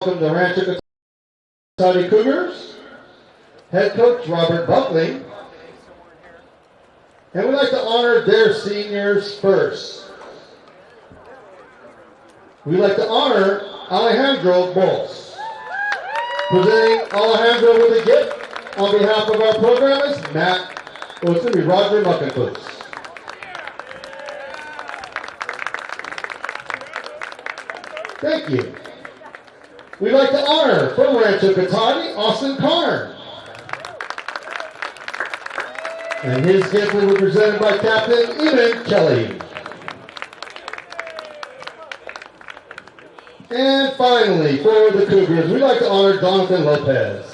Welcome the Rancho Cotate Cougars, head coach Robert Buckley, and we'd like to honor their seniors first. We'd like to honor Alejandro Bols. Presenting Alejandro with a gift on behalf of our program is Roger Muckenfuss. Thank you. We'd like to honor from Rancho Cotate, Austin Connor. And his gift will be presented by Captain Newman Kelly. And finally, for the Cougars, we'd like to honor Jonathan Lopez.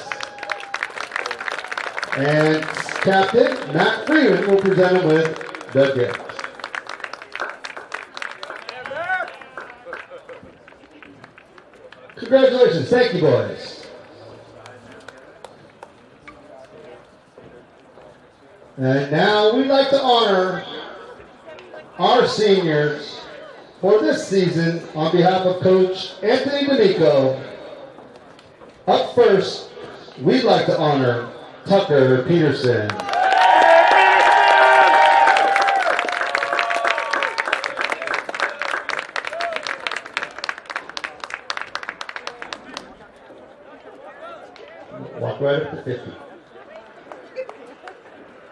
And Captain Matt Freeman will present him with the gift. Congratulations. Thank you, boys. And now we'd like to honor our seniors for this season on behalf of Coach Anthony D'Amico. Up first, we'd like to honor Tucker Peterson. Walk right up to 50.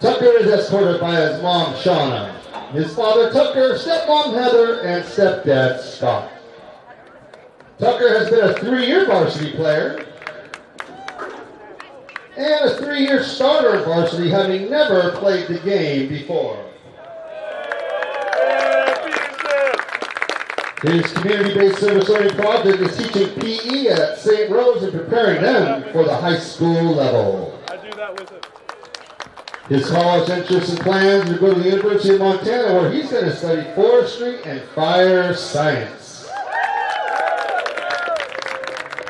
Tucker is escorted by his mom, Shauna, his father, Tucker, stepmom, Heather, and stepdad, Scott. Tucker has been a 3-year varsity player and a 3-year starter of varsity, having never played the game before. His community-based service-oriented project is teaching PE at St. Rose and preparing them for the high school level. I do that with it. His college interests and plans are to go to the University of Montana, where he's going to study forestry and fire science.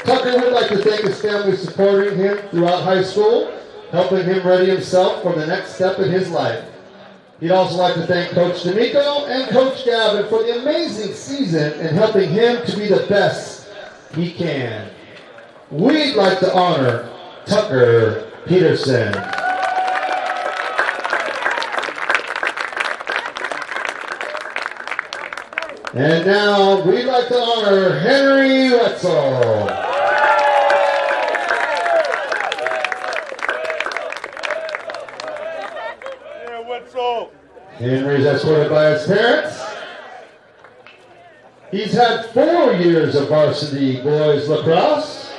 Tucker would like to thank his family for supporting him throughout high school, helping him ready himself for the next step in his life. He'd also like to thank Coach D'Amico and Coach Gavin for the amazing season and helping him to be the best he can. We'd like to honor Tucker Peterson. And now we'd like to honor Henry Wetzel. Henry's escorted by his parents. He's had 4 years of varsity boys lacrosse.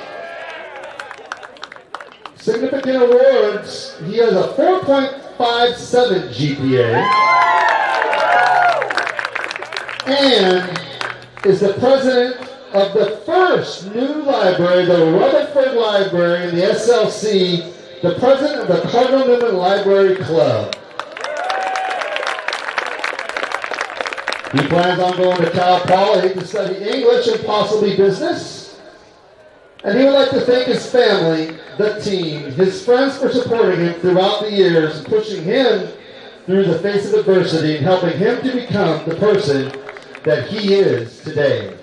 Significant awards, he has a 4.57 GPA and is the president of the first new library, the Rutherford Library in the SLC, the president of the Cardinal Newman Library Club. He plans on going to Cal Poly to study English and possibly business. And he would like to thank his family, the team, his friends for supporting him throughout the years and pushing him through the face of adversity and helping him to become the person that he is today.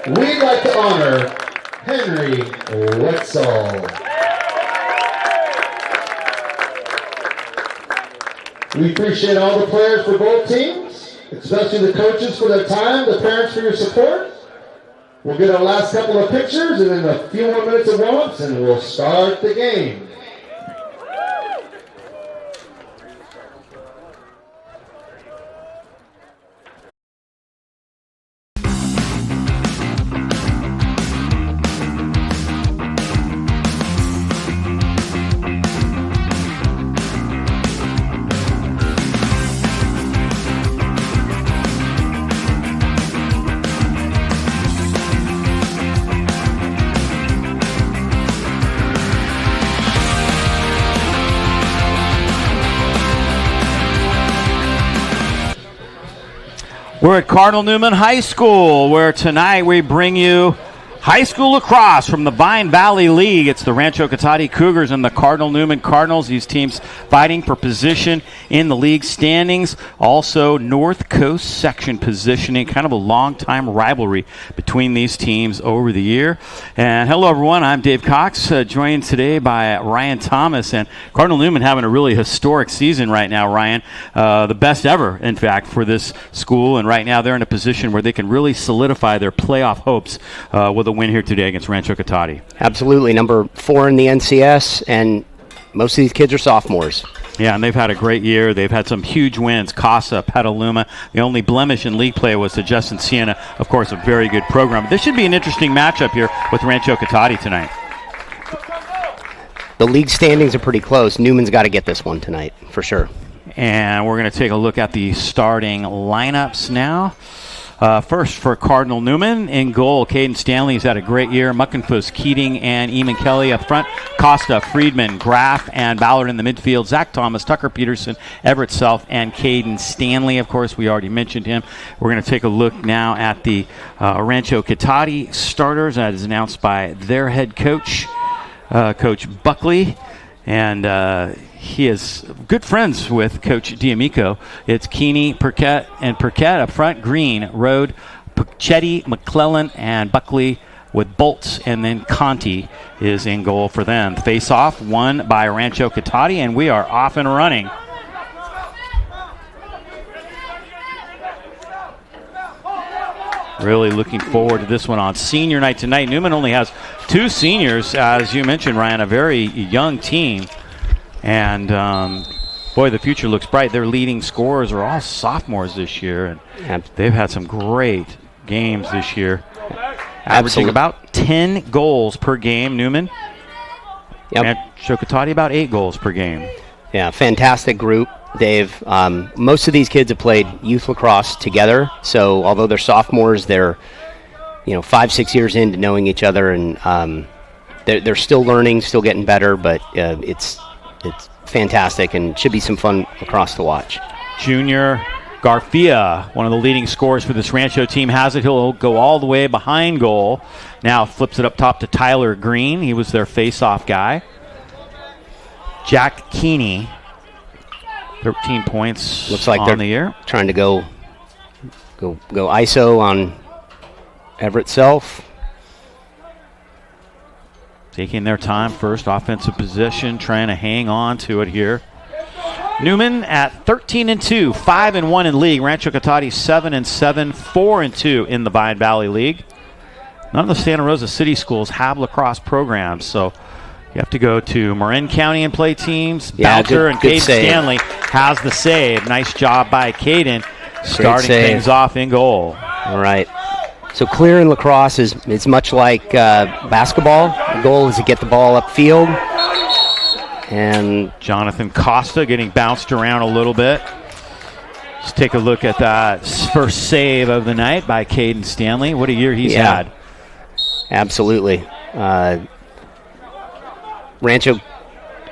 We'd like to honor Henry Wetzel. We appreciate all the players for both teams, especially the coaches for their time, the parents for your support. We'll get our last couple of pictures and then a few more minutes of warm-ups and we'll start the game. We're at Cardinal Newman High School, where tonight we bring you High school lacrosse from the Vine Valley League. It's the Rancho Cotate Cougars and the Cardinal Newman Cardinals. These teams fighting for position in the league standings. Also, North Coast section positioning. Kind of a long-time rivalry between these teams over the year. And hello, everyone. I'm Dave Cox, joined today by Ryan Thomas. And Cardinal Newman having a really historic season right now, Ryan. The best ever, in fact, for this school. And right now they're in a position where they can really solidify their playoff hopes with a win here today against Rancho Cotate. Absolutely. Number 4 in the NCS, and most of these kids are sophomores. Yeah, and they've had a great year. They've had some huge wins. Casa, Petaluma. The only blemish in league play was to Justin Siena. Of course, a very good program. This should be an interesting matchup here with Rancho Cotate tonight. The league standings are pretty close. Newman's got to get this one tonight, for sure. And we're going to take a look at the starting lineups now. First for Cardinal Newman, in goal, Caden Stanley's had a great year. Muckenfuss, Keating, and Eamon Kelly up front. Costa, Friedman, Graff, and Ballard in the midfield. Zach Thomas, Tucker Peterson, Everett Self, and Caden Stanley. Of course, we already mentioned him. We're going to take a look now at the Rancho Cotate starters as announced by their head coach, Coach Buckley. And he is good friends with Coach D'Amico. It's Keeney, Perquette, and Perquette up front. Green, Rode, Chetty, McClellan, and Buckley with Bolts. And then Conti is in goal for them. Face-off won by Rancho Cotate, and we are off and running. Really looking forward to this one on senior night tonight. Newman only has 2 seniors, as you mentioned, Ryan, a very young team. And, boy, the future looks bright. Their leading scorers are all sophomores this year, and they've had some great games this year. Averaging about 10 goals per game, Newman. Yep. And Cotate about 8 goals per game. Yeah, fantastic group, Dave. Most of these kids have played youth lacrosse together, so although they're sophomores, they're 5-6 years into knowing each other, and they're still learning, still getting better, but it's fantastic and should be some fun lacrosse to watch. Junior Garcia, one of the leading scorers for this Rancho team, has it. He'll go all the way behind goal. Now flips it up top to Tyler Green. He was their face-off guy. Jack Keeney, 13 points. Looks like on they're the year. Trying to go ISO on Everett Self. Taking their time first, offensive position, trying to hang on to it here. Newman at 13-2, 5-1 in league. Rancho Cotate 7-7, 4-2 in the Vine Valley League. None of the Santa Rosa City schools have lacrosse programs, so you have to go to Marin County and play teams. Boucher and Caden Stanley has the save. Nice job by Caden, starting things off in goal. All right. So clear in lacrosse is much like basketball. The goal is to get the ball upfield. And Jonathan Costa getting bounced around a little bit. Let's take a look at that first save of the night by Caden Stanley. What a year he's had. Absolutely. Rancho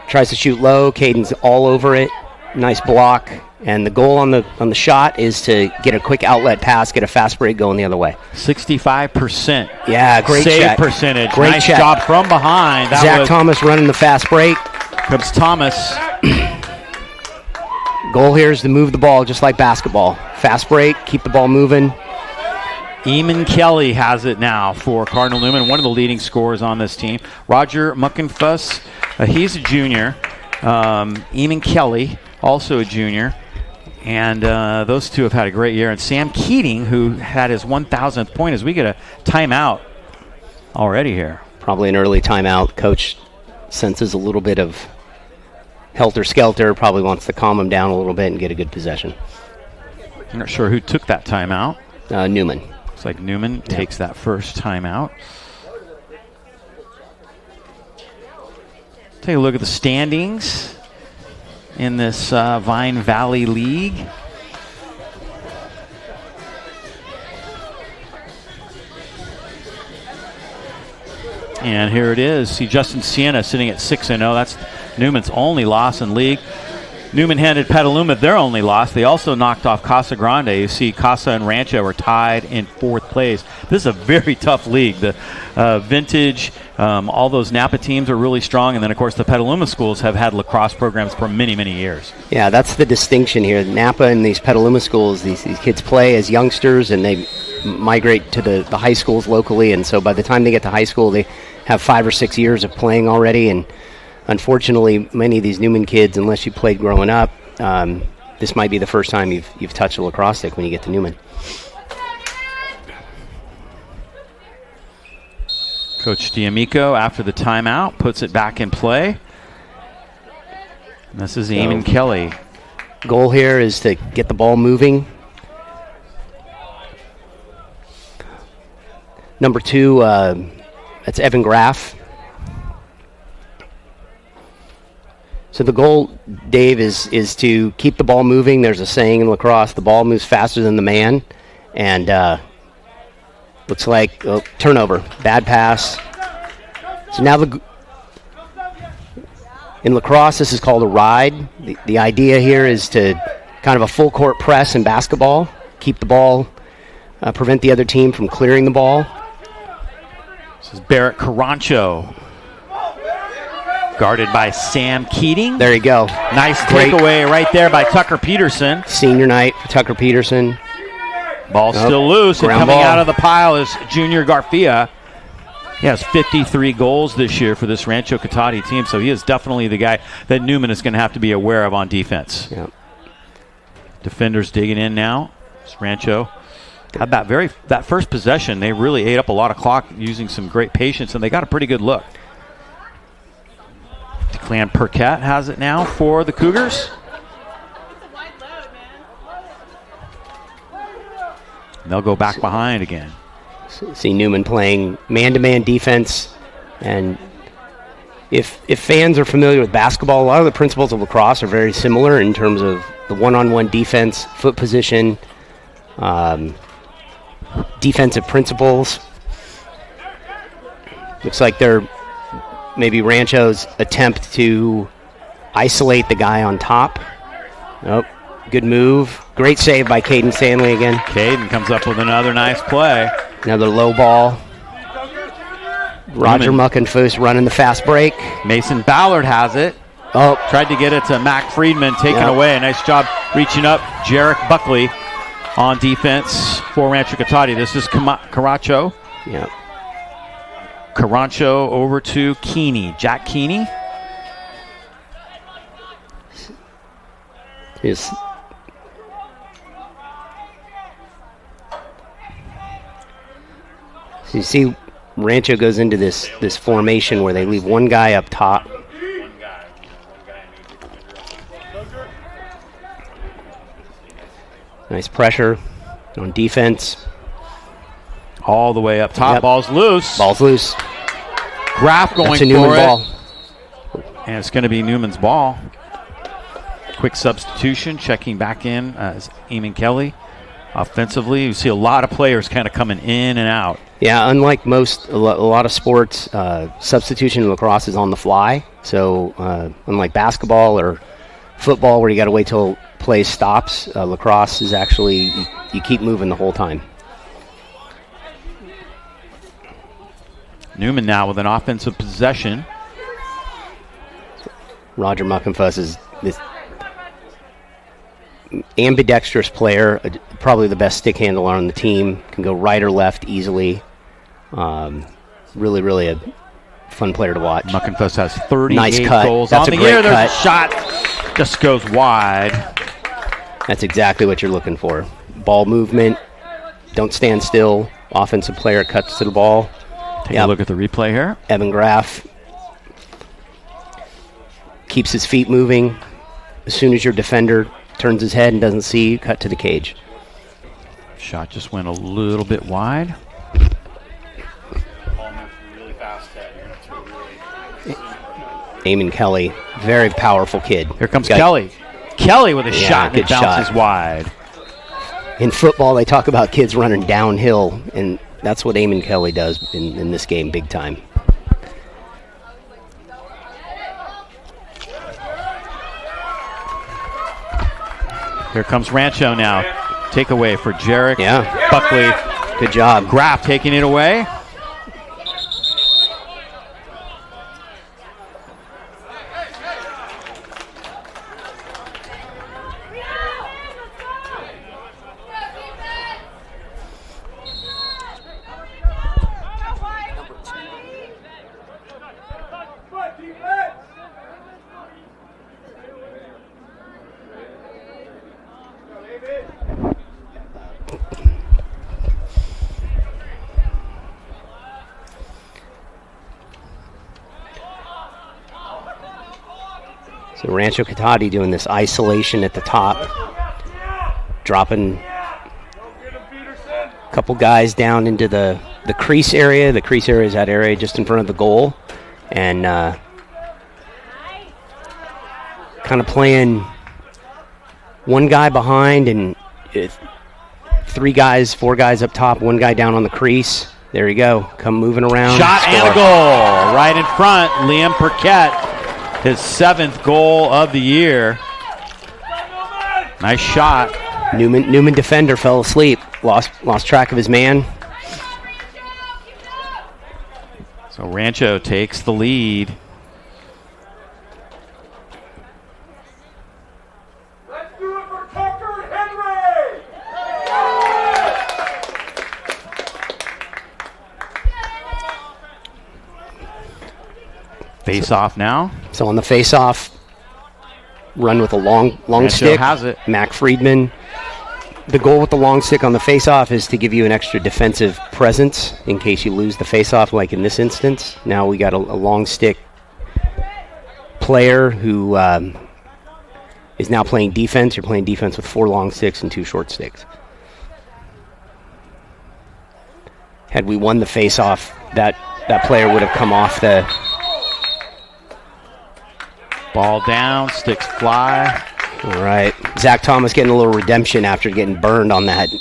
tries to shoot low. Caden's all over it. Nice block. And the goal on the shot is to get a quick outlet pass, get a fast break going the other way. 65%. Yeah, great save check. Percentage. Great nice check. Job from behind. Zach Thomas running the fast break. Comes Thomas. Goal here is to move the ball just like basketball. Fast break, keep the ball moving. Eamon Kelly has it now for Cardinal Newman, one of the leading scorers on this team. Roger Muckenfuss, he's a junior. Eamon Kelly, also a junior. And those two have had a great year. And Sam Keating, who had his 1,000th point, as we get a timeout already here. Probably an early timeout. Coach senses a little bit of helter-skelter, probably wants to calm him down a little bit and get a good possession. I'm not sure who took that timeout. Newman. Looks like Newman takes that first timeout. Take a look at the standings in this Vine Valley League. And here it is. See Justin Siena sitting at 6-0. That's Newman's only loss in league. Newman handed Petaluma their only loss. They also knocked off Casa Grande. You see Casa and Rancho are tied in 4th place. This is a very tough league. The vintage, all those Napa teams are really strong. And then, of course, the Petaluma schools have had lacrosse programs for many, many years. Yeah, that's the distinction here. Napa and these Petaluma schools, these kids play as youngsters and they migrate to the high schools locally. And so by the time they get to high school, they have 5 or 6 years of playing already. And unfortunately, many of these Newman kids, unless you played growing up, this might be the first time you've touched a lacrosse stick when you get to Newman. Coach D'Amico, after the timeout, puts it back in play. And this is Eamon Kelly. Goal here is to get the ball moving. Number 2, that's Evan Graff. So the goal, Dave, is to keep the ball moving. There's a saying in lacrosse, the ball moves faster than the man. And looks like turnover, bad pass. So now in lacrosse, this is called a ride. The idea here is to kind of a full court press in basketball, keep the ball, prevent the other team from clearing the ball. This is Barrett Carancho, guarded by Sam Keating. There you go. Nice takeaway right there by Tucker Peterson. Senior night for Tucker Peterson. Ball still loose, and coming out of the pile is Junior Garcia. He has 53 goals this year for this Rancho Cotate team, so he is definitely the guy that Newman is going to have to be aware of on defense. Yep. Defenders digging in now. It's Rancho had that first possession. They really ate up a lot of clock using some great patience, and they got a pretty good look. Declan Perquette has it now for the Cougars. And they'll go back behind again. See Newman playing man-to-man defense, and if fans are familiar with basketball, a lot of the principles of lacrosse are very similar in terms of the one-on-one defense, foot position, defensive principles. Looks like they're maybe Rancho's attempt to isolate the guy on top. Oh, good move. Great save by Caden Stanley again. Caden comes up with another nice play. Another low ball. Roger Muckenfuss running the fast break. Mason Ballard has it. Oh, tried to get it to Mac Friedman, taken away. Nice job reaching up. Jarek Buckley on defense for Rancho Cotate. This is Carancho. Yeah. Carancho over to Keeney. Jack Keeney. Yes. So you see Rancho goes into this formation where they leave one guy up top. Nice pressure on defense. All the way up top. Yep. Ball's loose. Ball's loose. Graff going That's a Newman for it. ball. And it's going to be Newman's ball. Quick substitution. Checking back in is Eamon Kelly. Offensively, you see a lot of players kind of coming in and out. Yeah, unlike a lot of sports, substitution in lacrosse is on the fly. So unlike basketball or football where you got to wait till play stops, lacrosse is actually, you keep moving the whole time. Newman now with an offensive possession. Roger Muckenfuss is this ambidextrous player, probably the best stick handler on the team. Can go right or left easily. Really, really a fun player to watch. Muckenfuss has 38 nice cut. goals That's on a the great year. There's cut. a shot. Just goes wide. That's exactly what you're looking for. Ball movement. Don't stand still. Offensive player cuts to the ball. Take a look at the replay here. Evan Graff keeps his feet moving. As soon as your defender turns his head and doesn't see you, cut to the cage. Shot just went a little bit wide. Eamon Kelly, very powerful kid. Here comes Kelly. Kelly with a shot and it good bounces shot. wide. In football, they talk about kids running downhill, and that's what Eamon Kelly does in this game big time. Here comes Rancho now. Takeaway for Jarek Buckley. Good job. Graff taking it away. So Rancho Cotate doing this isolation at the top, dropping a couple guys down into the crease area. The crease area is that area just in front of the goal, and kind of playing one guy behind and 3 guys, 4 guys up top, 1 guy down on the crease. There you go. Come moving around. Shot score. and a goal. Right in front, Liam Perquette. His 7th goal of the year. Nice shot. Newman defender fell asleep. Lost track of his man. So Rancho takes the lead. Let's do it for Tucker and Henry! Face off now. So on the face-off, run with a long Rancho stick. has it. Mac Friedman. The goal with the long stick on the face-off is to give you an extra defensive presence in case you lose the face-off, like in this instance. Now we got a long stick player who is now playing defense. You're playing defense with 4 long sticks and 2 short sticks. Had we won the face-off, that player would have come off the... Ball down, sticks fly. All right, Zach Thomas getting a little redemption after getting burned on that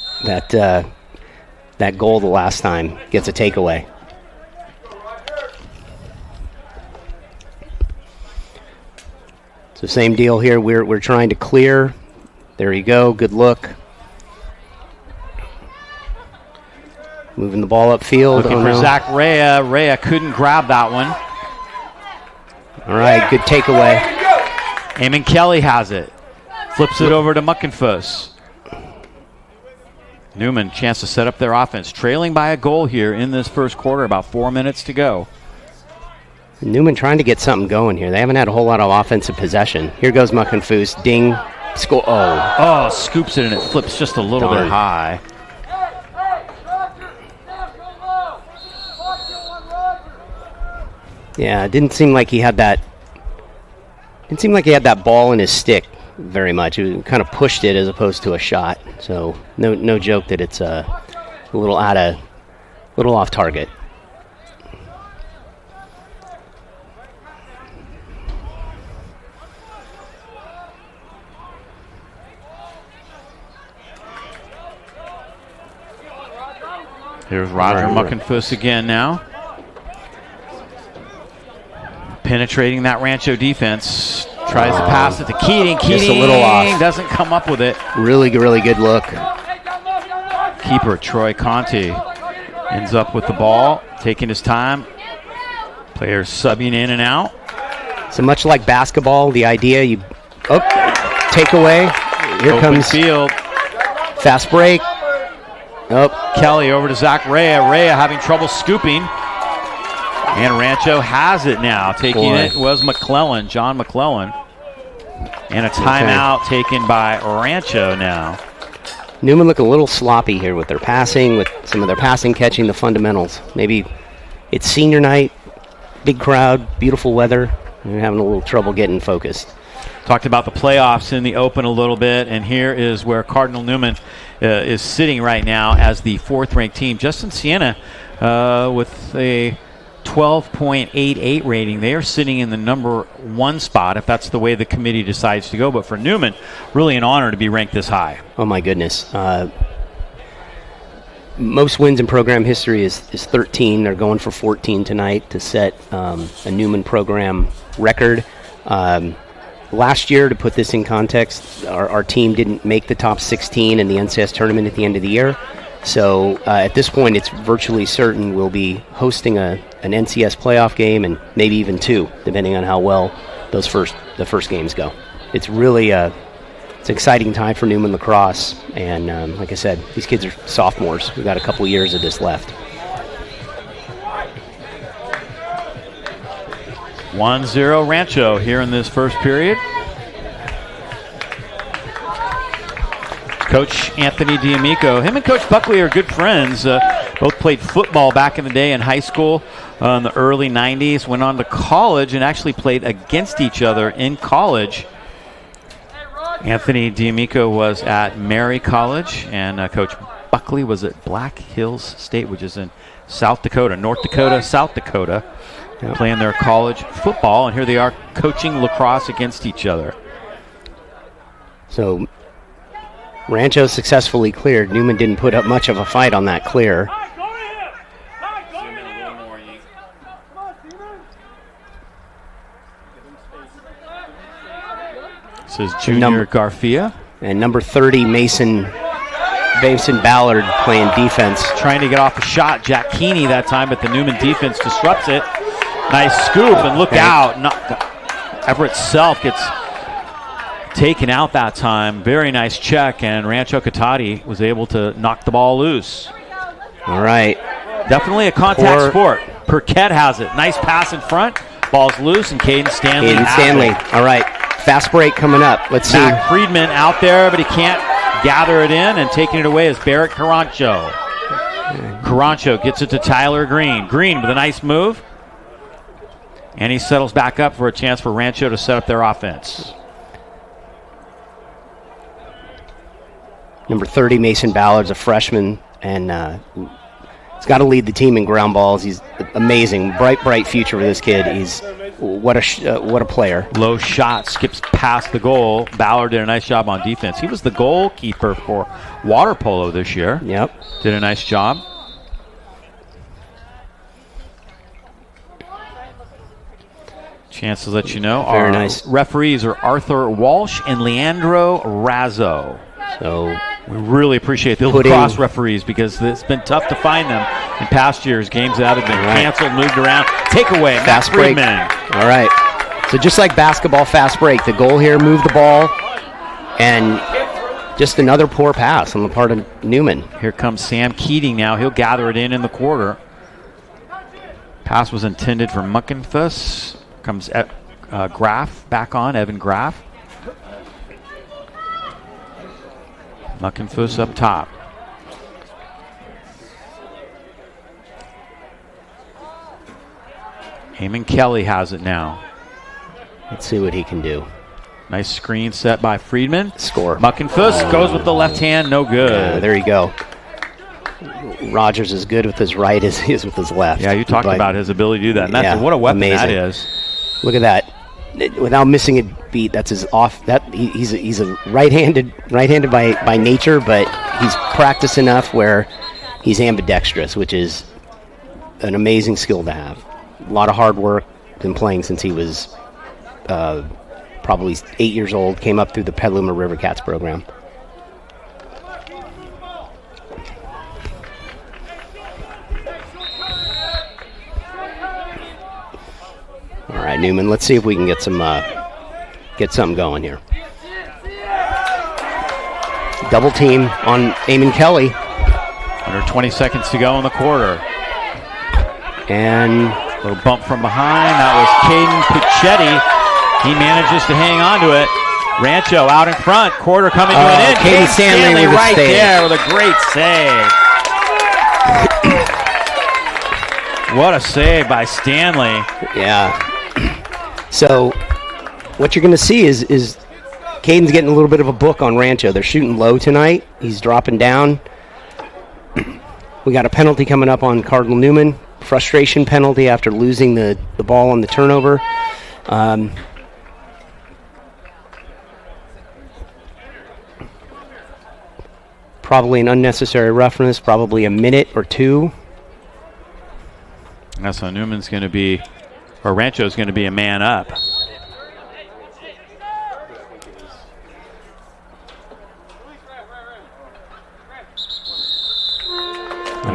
goal the last time. Gets a takeaway. So same deal here. We're trying to clear. There you go. Good look. Moving the ball upfield. Looking for Zach Rea. Rea couldn't grab that one. All right, good takeaway. Eamon Kelly has it. Flips it over to Muckenfuss. Newman, chance to set up their offense. Trailing by a goal here in this first quarter, about 4 minutes to go. Newman trying to get something going here. They haven't had a whole lot of offensive possession. Here goes Muckenfuss. Ding. Score. Oh, scoops it and it flips just a little bit high. Yeah, it didn't seem like he had that. Didn't seem like he had that ball in his stick very much. He kind of pushed it as opposed to a shot. So no joke that it's a little off target. Here's Roger Muckenfuss again now. Penetrating that Rancho defense. Tries to pass it to Keating. Keating a little off. Doesn't come up with it. Really good look. Keeper Troy Conte ends up with the ball, taking his time. Players subbing in and out. So much like basketball, the idea take away. Here Open comes field. fast break. Kelly over to Zach Rea. Rea having trouble scooping. And Rancho has it now. Taking it was McClellan, John McClellan. And a timeout taken by Rancho now. Newman look a little sloppy here with their passing, with some of their passing catching the fundamentals. Maybe it's senior night, big crowd, beautiful weather. They're having a little trouble getting focused. Talked about the playoffs in the Open a little bit, and here is where Cardinal Newman is sitting right now as the 4th-ranked team. Justin Siena with a 12.88 rating. They are sitting in the number 1 spot if that's the way the committee decides to go. But for Newman, really an honor to be ranked this high. Oh my goodness. Most wins in program history is 13. They're going for 14 tonight to set a Newman program record. last year, to put this in context, our team didn't make the top 16 in the NCS tournament at the end of the year. So at this point, it's virtually certain we'll be hosting an NCS playoff game, and maybe even 2, depending on how well the first games go. It's really it's an exciting time for Newman Lacrosse, and like I said, these kids are sophomores. We've got a couple years of this left. 1-0 Rancho here in this first period. Coach Anthony D'Amico, him and Coach Buckley are good friends. Both played football back in the day in high school in the early 90s, went on to college and actually played against each other in college. Anthony D'Amico was at Mary College, and Coach Buckley was at Black Hills State, which is in South Dakota, North Dakota, South Dakota, playing their college football, and here they are coaching lacrosse against each other. So Rancho successfully cleared. Newman didn't put up much of a fight on that clear. This is Junior Garcia. And number 30, Mason Ballard playing defense. Trying to get off a shot. Jack Keeney that time, but the Newman defense disrupts it. Nice scoop, and look out. Everett Self gets taken out that time. Very nice check, and Rancho Cotate was able to knock the ball loose. All right. Definitely a contact sport. Perquette has it. Nice pass in front. Ball's loose, and Caden Stanley has it. All right. Fast break coming up. Let's see. Mac Friedman out there, but he can't gather it in, and taking it away is Barrett Carancho. Carancho gets it to Tyler Green. Green with a nice move. And he settles back up for a chance for Rancho to set up their offense. Number 30, Mason Ballard's a freshman, and he's got to lead the team in ground balls. He's amazing. Bright future with this kid. He's what a player. Low shot, skips past the goal. Ballard did a nice job on defense. He was the goalkeeper for water polo this year. Yep. Did a nice job. Chance to let you know. Very our nice. Referees are Arthur Walsh and Leandro Razzo. So we really appreciate the lacrosse referees, because it's been tough to find them in past years. Games that have been canceled, moved around. Takeaway, fast break. All right. So just like basketball, fast break. The goal here, move the ball, and just another poor pass on the part of Newman. Here comes Sam Keating now. He'll gather it in the quarter. Pass was intended for Muckenfuss. Comes Graff back on, Evan Graff. Muckenfuss up top. Eamon Kelly has it now. Let's see what he can do. Nice screen set by Friedman. Score. Muckenfuss goes with the left hand, no good. Yeah, there you go. Rogers is good with his right as he is with his left. Yeah, you talked about his ability to do that. And what a weapon that is. Look at that. Without missing a beat, that's his off. He's a right-handed by nature, but he's practiced enough where he's ambidextrous, which is an amazing skill to have. A lot of hard work. Been playing since he was probably 8 years old. Came up through the Petaluma River Cats program. All right, Newman, let's see if we can get something going here. Double team on Eamon Kelly. Under 20 seconds to go in the quarter. And a little bump from behind. That was Caden Puccetti. He manages to hang on to it. Rancho out in front. Quarter coming to an end. Caden Stanley with right save. there with a great save. What a save by Stanley. Yeah. So what you're going to see is Caden's getting a little bit of a book on Rancho. They're shooting low tonight. He's dropping down. We got a penalty coming up on Cardinal Newman. Frustration penalty after losing the ball on the turnover. Probably an unnecessary roughness, probably a minute or two. That's how Newman's going to be, or Rancho's going to be a man up.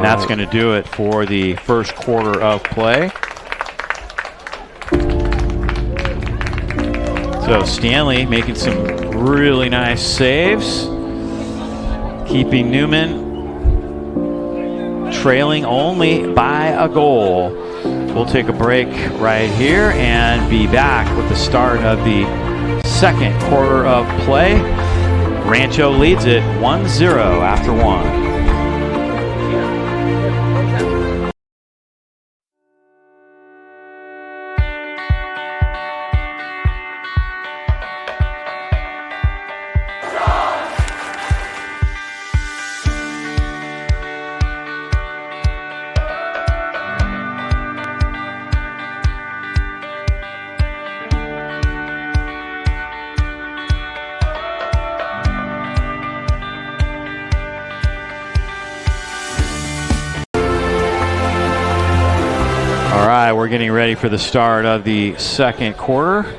And that's going to do it for the first quarter of play. So Stanley making some really nice saves, keeping Newman trailing only by a goal. We'll take a break right here and be back with the start of the second quarter of play. Rancho leads it 1-0 after one. We're getting ready for the start of the second quarter.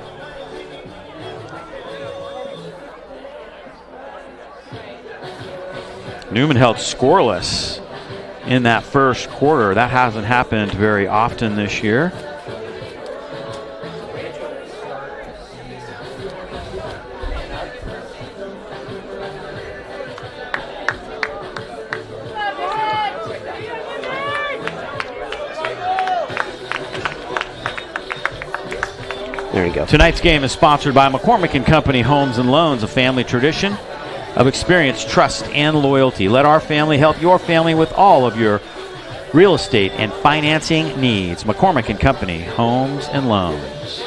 Newman held scoreless in that first quarter. That hasn't happened very often this year. There you go. Tonight's game is sponsored by McCormick & Company Homes and Loans, a family tradition of experience, trust, and loyalty. Let our family help your family with all of your real estate and financing needs. McCormick & Company Homes and Loans.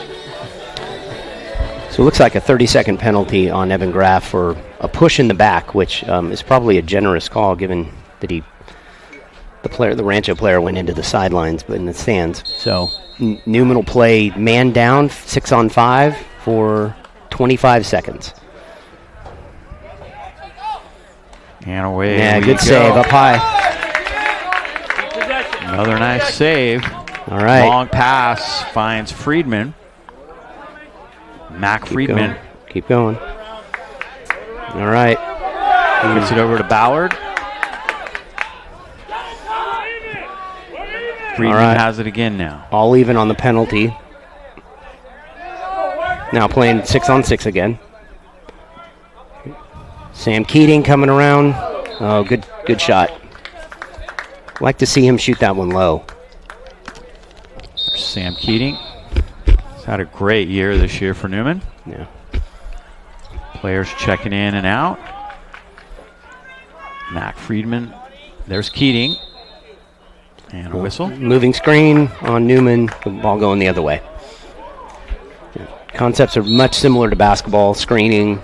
So it looks like a 30-second penalty on Evan Graff for a push in the back, which is probably a generous call given that the Rancho player went into the sidelines, but in the stands. So Newman will play man down 6-on-5 for 25 seconds. And away. Yeah, good save up high. Another nice save. All right. Long pass finds Friedman. Friedman. Keep going. All right. Gets it over to Ballard. Friedman has it again now. All even on the penalty. Now playing 6-on-6 again. Sam Keating coming around. Oh, good shot. Like to see him shoot that one low. There's Sam Keating. He's had a great year this year for Newman. Yeah. Players checking in and out. Friedman. There's Keating. And a whistle. Moving screen on Newman. The ball going the other way. Concepts are much similar to basketball. Screening,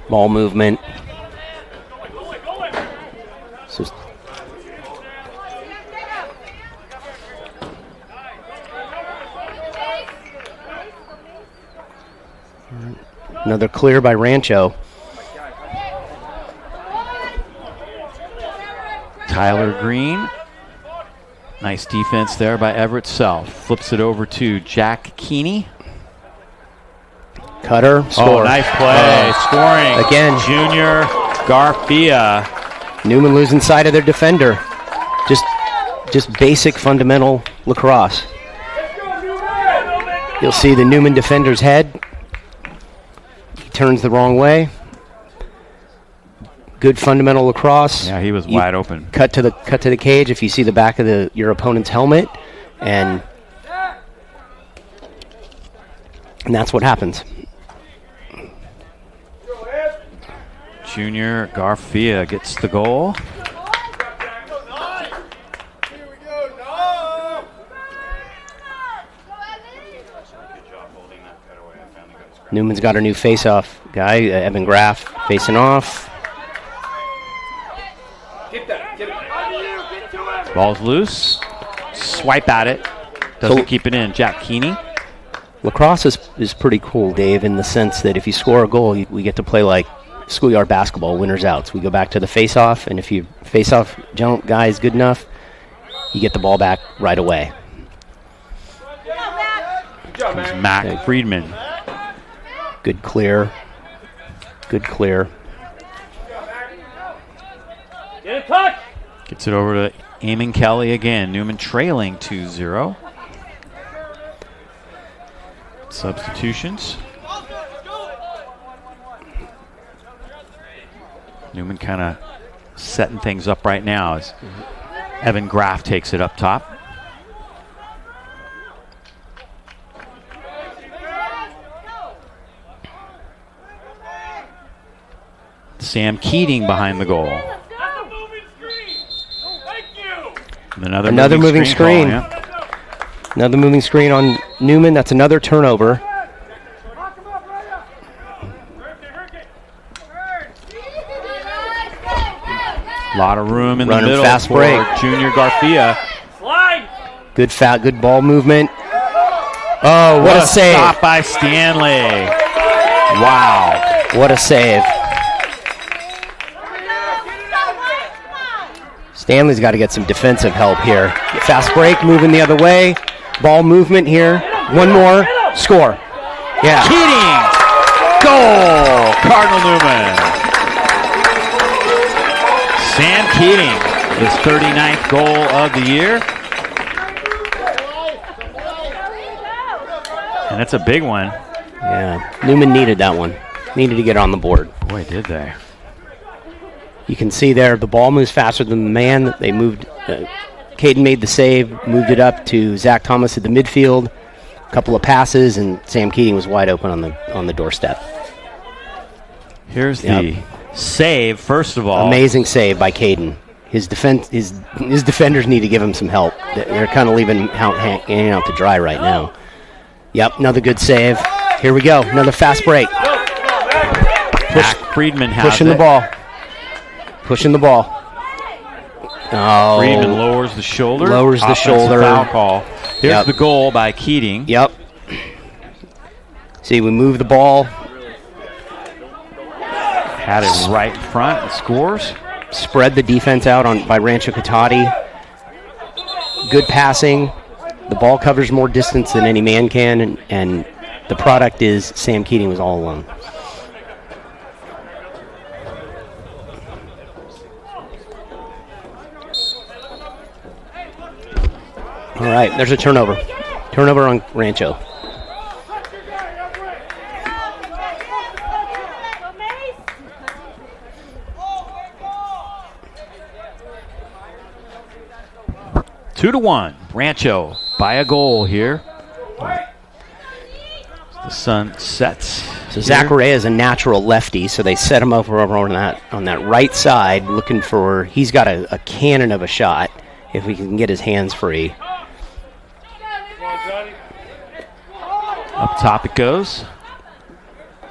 ball movement. So another clear by Rancho. Tyler Green. Nice defense there by Everett Self. Flips it over to Jack Keeney. Cutter, score. Oh, nice play. Scoring. Again. Junior Garcia. Newman losing sight of their defender. Just basic fundamental lacrosse. You'll see the Newman defender's head. He turns the wrong way. Good fundamental lacrosse. Yeah, he was wide open. Cut to the cage if you see the back of your opponent's helmet, and that's what happens. Junior Garcia gets the goal. Newman's got a new face-off guy, Evan Graff, facing off. Ball's loose. Swipe at it. Doesn't keep it in. Jack Keeney. Lacrosse is pretty cool, Dave, in the sense that if you score a goal, we get to play like schoolyard basketball, winners outs. We go back to the face-off, and if you face-off guy is good enough, you get the ball back right away. Mac Friedman. Good clear. Good clear. Gets it over to Eamon Kelly again. Newman trailing 2-0. Substitutions. Newman kind of setting things up right now as Evan Graff takes it up top. Sam Keating behind the goal. Another moving screen. Call, yeah. Another moving screen on Newman. That's another turnover. A lot of room in the Running middle fast for break. Junior Garcia. Good ball movement. Oh, what a save. Stop by Stanley. Wow. What a save. Stanley's got to get some defensive help here. Fast break, moving the other way. Ball movement here. One more. Score. Yeah. Keating. Goal. Cardinal Newman. Sam Keating, his 39th goal of the year. And that's a big one. Yeah. Newman needed that one. Needed to get on the board. Boy, did they. You can see there the ball moves faster than the man. They moved. Caden made the save, moved it up to Zach Thomas at the midfield. A couple of passes, and Sam Keating was wide open on the doorstep. Here's the save, first of all. Amazing save by Caden. His defenders need to give him some help. They're kind of leaving him hanging out to dry right now. Yep, another good save. Here we go. Another fast break. Mac Friedman has pushing the ball. Pushing the ball. Oh. Friedman lowers the shoulder. Lowers the shoulder. Foul call. Here's the goal by Keating. Yep. See, we move the ball. Had it right in front and scores. Spread the defense out by Rancho Cotate. Good passing. The ball covers more distance than any man can, and the product is Sam Keating was all alone. All right, there's a turnover. Turnover on Rancho. Two to one. Rancho by a goal here. The sun sets. So Zachary is a natural lefty, so they set him over on that right side, looking for. He's got a cannon of a shot if we can get his hands free. Up top it goes.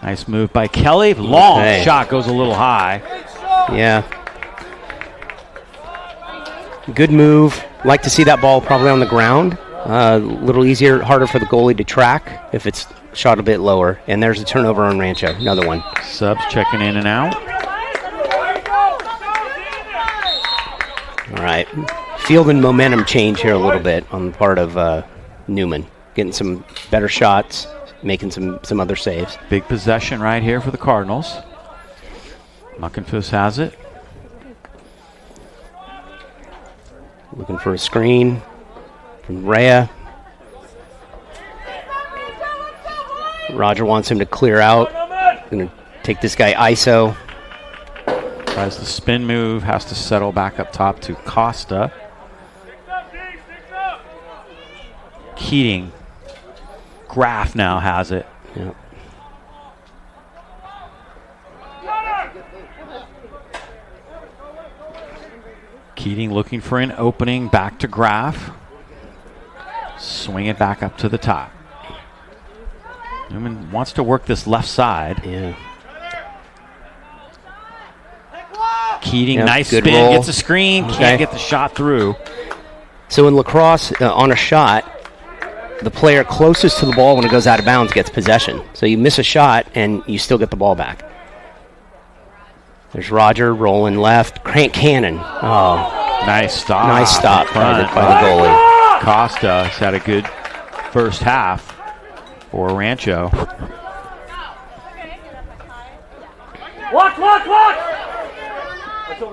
Nice move by Kelly. Long shot goes a little high. Yeah. Good move. Like to see that ball probably on the ground. A little easier, harder for the goalie to track if it's shot a bit lower. And there's a turnover on Rancho. Another one. Subs checking in and out. All right. Field and momentum change here a little bit on the part of Newman. Getting some better shots, making some other saves. Big possession right here for the Cardinals. Muckenfuss has it. Looking for a screen from Rhea. Roger wants him to clear out. Going to take this guy ISO. Tries the spin move, has to settle back up top to Costa. Keating. Graff now has it. Yep. Keating looking for an opening back to Graff. Swing it back up to the top. Newman wants to work this left side. Yeah. Keating, Yep, nice good spin, roll. gets a screen, can't get the shot through. So in lacrosse, on a shot, the player closest to the ball when it goes out of bounds gets possession. So you miss a shot and you still get the ball back. There's Roger rolling left. Crank Cannon. Oh, Nice stop. nice stop in by front. the goalie. Costa has had a good first half for Rancho. Watch!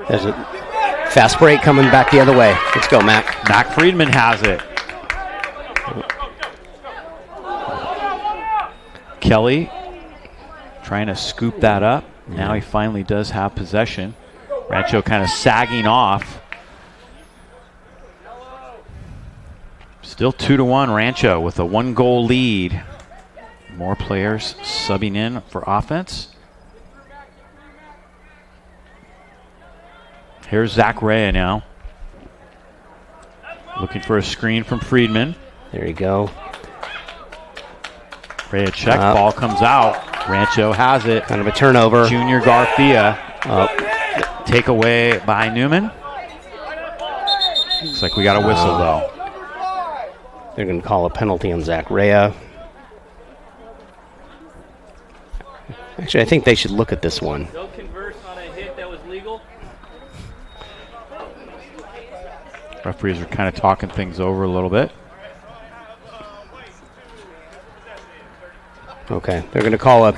There's a Fast break coming back the other way. Let's go, Mac. Mac Friedman has it. Kelly trying to scoop that up. Now he finally does have possession. Rancho kind of sagging off. Still 2-1 Rancho with a 1-goal lead. More players subbing in for offense. Here's Zach Rea now. Looking for a screen from Friedman. There you go. Rea check, ball comes out. Rancho has it. Kind of a turnover. Junior Garcia. Take away by Newman. Looks like we got a whistle though. They're going to call a penalty on Zach Rea. Actually, I think they should look at this one. No converse on a hit that was legal. Referees are kind of talking things over a little bit. Okay, they're going to call a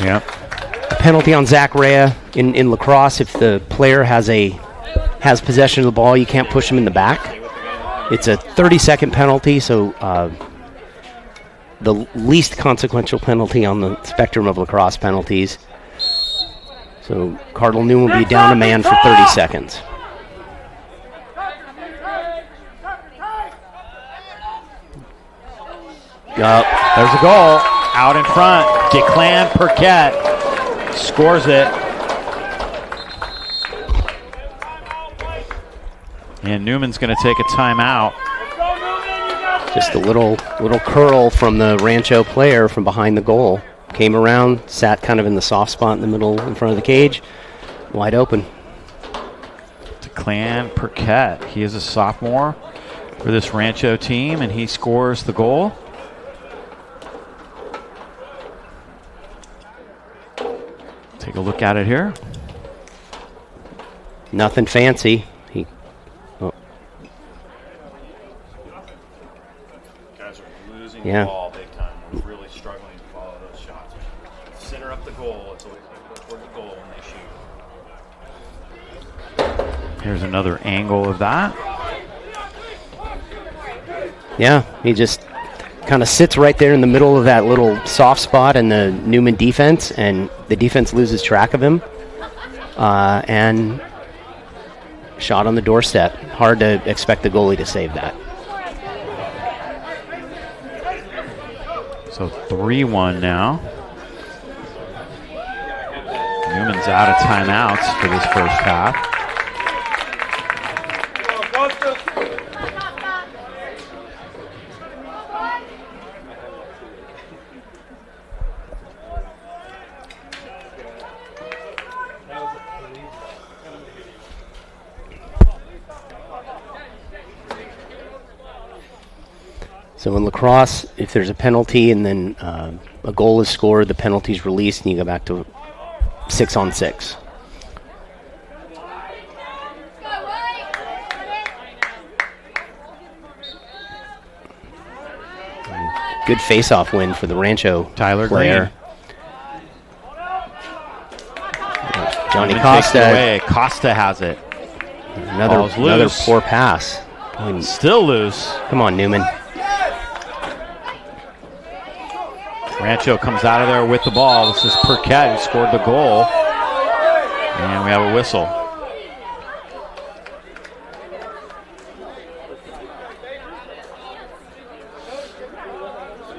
penalty on Zach Rea. In lacrosse, if the player has possession of the ball, you can't push him in the back. It's a 30-second penalty, so the least consequential penalty on the spectrum of lacrosse penalties. So Cardinal Newman will be down a man for 30 seconds. There's a goal out in front. Declan Perquette scores it. And Newman's going to take a timeout. Just a little curl from the Rancho player from behind the goal. Came around, sat kind of in the soft spot in the middle in front of the cage. Wide open. Declan Perquette. He is a sophomore for this Rancho team, and he scores the goal. Take a look at it here. Nothing fancy. Guys are losing the ball big time. We're really struggling to follow those shots. Center up the goal. It's always toward the goal when they shoot. Here's another angle of that. Yeah, he just kind of sits right there in the middle of that little soft spot in the Newman defense, and the defense loses track of him. And shot on the doorstep. Hard to expect the goalie to save that. So 3-1 now. Newman's out of timeouts for this first half. So in lacrosse, if there's a penalty and then a goal is scored, the penalty's released, and you go back to 6-on-6. Good face-off win for the Rancho Tyler player. Green. Johnny Newman takes it Costa. away. Costa has it. Another poor pass. Still loose. Come on, Newman. Rancho comes out of there with the ball. This is Perquette who scored the goal. And we have a whistle.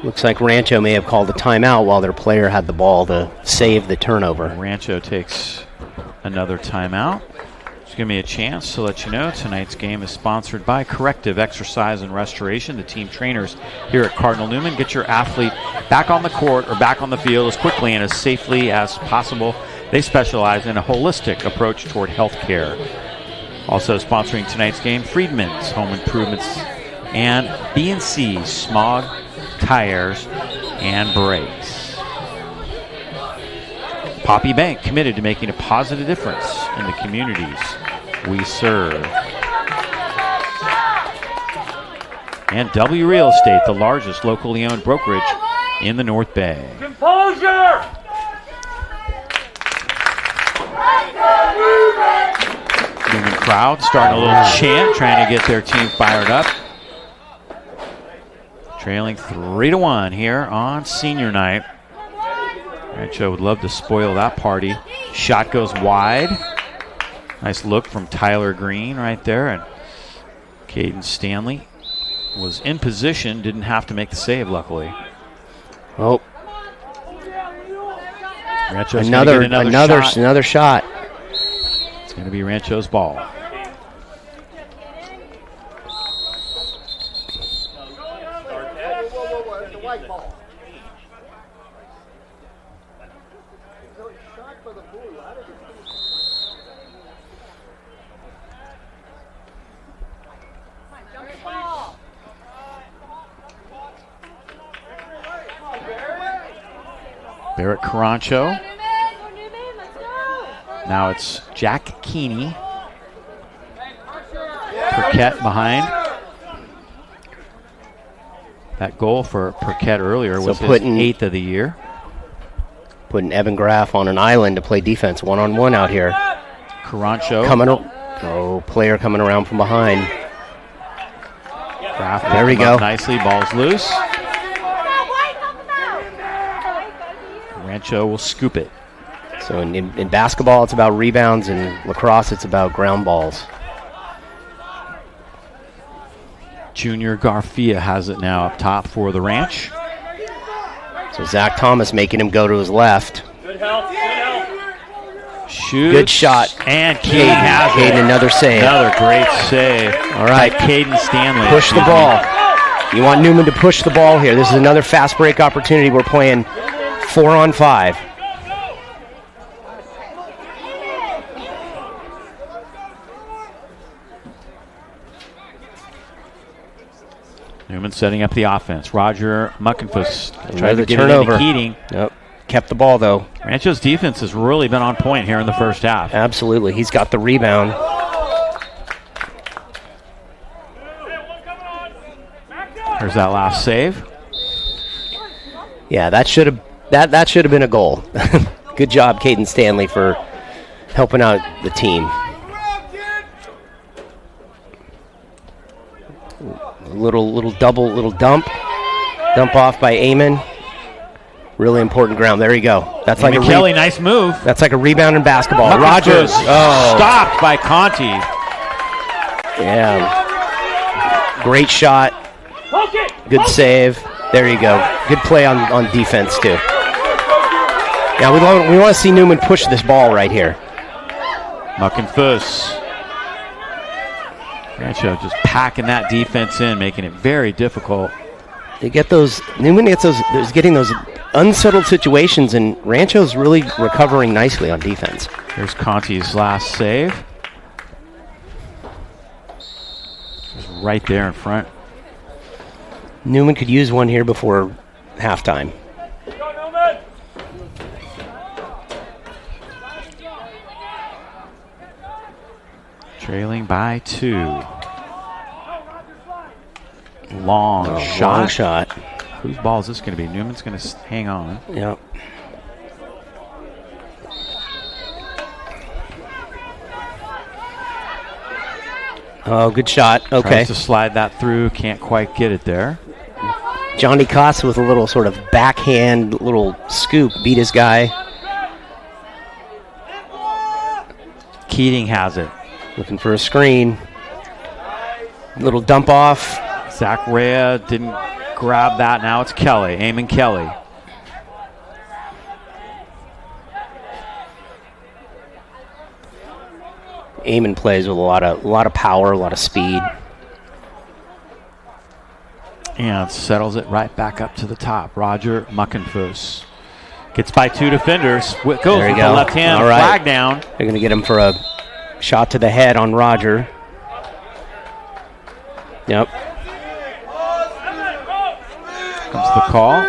Looks like Rancho may have called a timeout while their player had the ball to save the turnover. Rancho takes another timeout. Just give me a chance to let you know tonight's game is sponsored by Corrective Exercise and Restoration, the team trainers here at Cardinal Newman. Get your athlete back on the court or back on the field as quickly and as safely as possible. They specialize in a holistic approach toward health care. Also sponsoring tonight's game, Friedman's Home Improvements and B&C Smog Tires and Brakes. Poppy Bank, committed to making a positive difference in the communities we serve. And W Real Estate, the largest locally owned brokerage in the North Bay. Newman crowd starting a little chant, trying to get their team fired up. Trailing 3-1 here on senior night. Rancho would love to spoil that party. Shot goes wide. Nice look from Tyler Green right there. And Caden Stanley was in position, didn't have to make the save, luckily. Oh, Rancho's another shot. It's going to be Rancho's ball. Barrett Rancho. Now it's Jack Keeney. Perquette behind. That goal for Perquette earlier was his 8th of the year. Putting Evan Graff on an island to play defense one-on-one out here. Rancho. Player coming around from behind. Graff there we go. Nicely, ball's loose. Rancho will scoop it. So in basketball, it's about rebounds. In lacrosse, it's about ground balls. Junior Garcia has it now up top for the Ranch. So Zach Thomas making him go to his left. Good help. Shoots. Good shot. And Caden has it. Caden, another save. Another great save. All right. By Caden Stanley. Push the ball. You want Newman to push the ball here. This is another fast break opportunity. We're playing 4-on-5. Newman setting up the offense. Roger Muckenfuss tried to get turnover. it into Keating. Yep. Kept the ball, though. Rancho's defense has really been on point here in the first half. Absolutely. He's got the rebound. There's that last save. Yeah, that should have been a goal. Good job, Caden Stanley, for helping out the team. Little dump off by Eamon. Really important ground. There you go. That's like Kelly, nice move. That's like a rebound in basketball. Rogers stopped by Conti. Yeah. Great shot. Good save. There you go. Good play on defense too. Now we want to see Newman push this ball right here. Muckenfuss. Rancho just packing that defense in, making it very difficult. They get those. Newman gets those. Is getting those unsettled situations, and Rancho's really recovering nicely on defense. Here's Conti's last save. Just right there in front. Newman could use one here before halftime. Trailing by 2. Long shot. Whose ball is this going to be? Newman's going to hang on. Yep. Oh, good shot. Okay. Tries to slide that through. Can't quite get it there. Johnny Costa with a little sort of backhand, little scoop, beat his guy. Keating has it. Looking for a screen. Little dump off. Zach Rea didn't grab that. Now it's Kelly. Eamon Kelly. Eamon plays with a lot of power, a lot of speed. And settles it right back up to the top. Roger Muckenfuss gets by 2 defenders. Goes with the left hand flag down. They're going to get him for a shot to the head on Roger. Yep. Comes the call.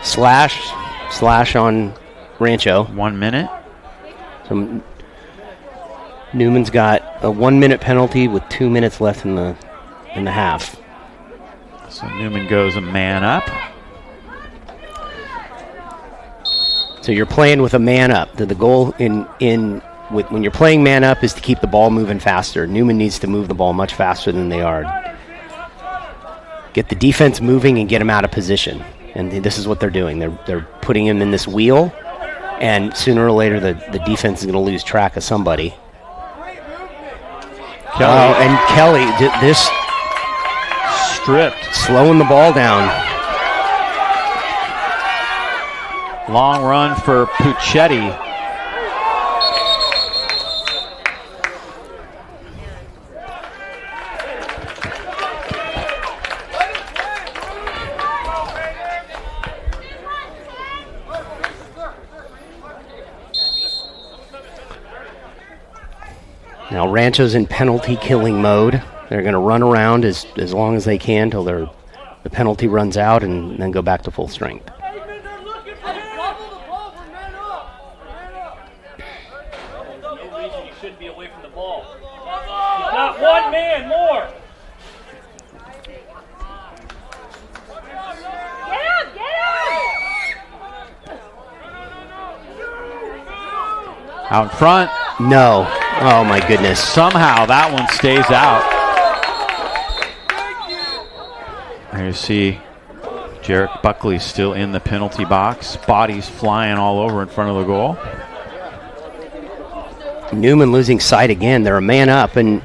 Slash on Rancho. 1 minute. So Newman's got a 1 minute penalty with 2 minutes left in the half. So Newman goes a man up. So you're playing with a man up. The goal in when you're playing man up is to keep the ball moving faster. Newman needs to move the ball much faster than they are. Get the defense moving and get them out of position. And this is what they're doing. They're putting him in this wheel, and sooner or later the defense is going to lose track of somebody. Kelly. And Kelly, this stripped. Slowing the ball down. Long run for Puccetti. Now Rancho's in penalty killing mode. They're going to run around as long as they can till the penalty runs out and then go back to full strength. No reason you shouldn't be away from the ball. Not one man more. Out in front. No. Oh, my goodness. Somehow that one stays out. There you see Jarek Buckley still in the penalty box. Bodies flying all over in front of the goal. Newman losing sight again. They're a man up, and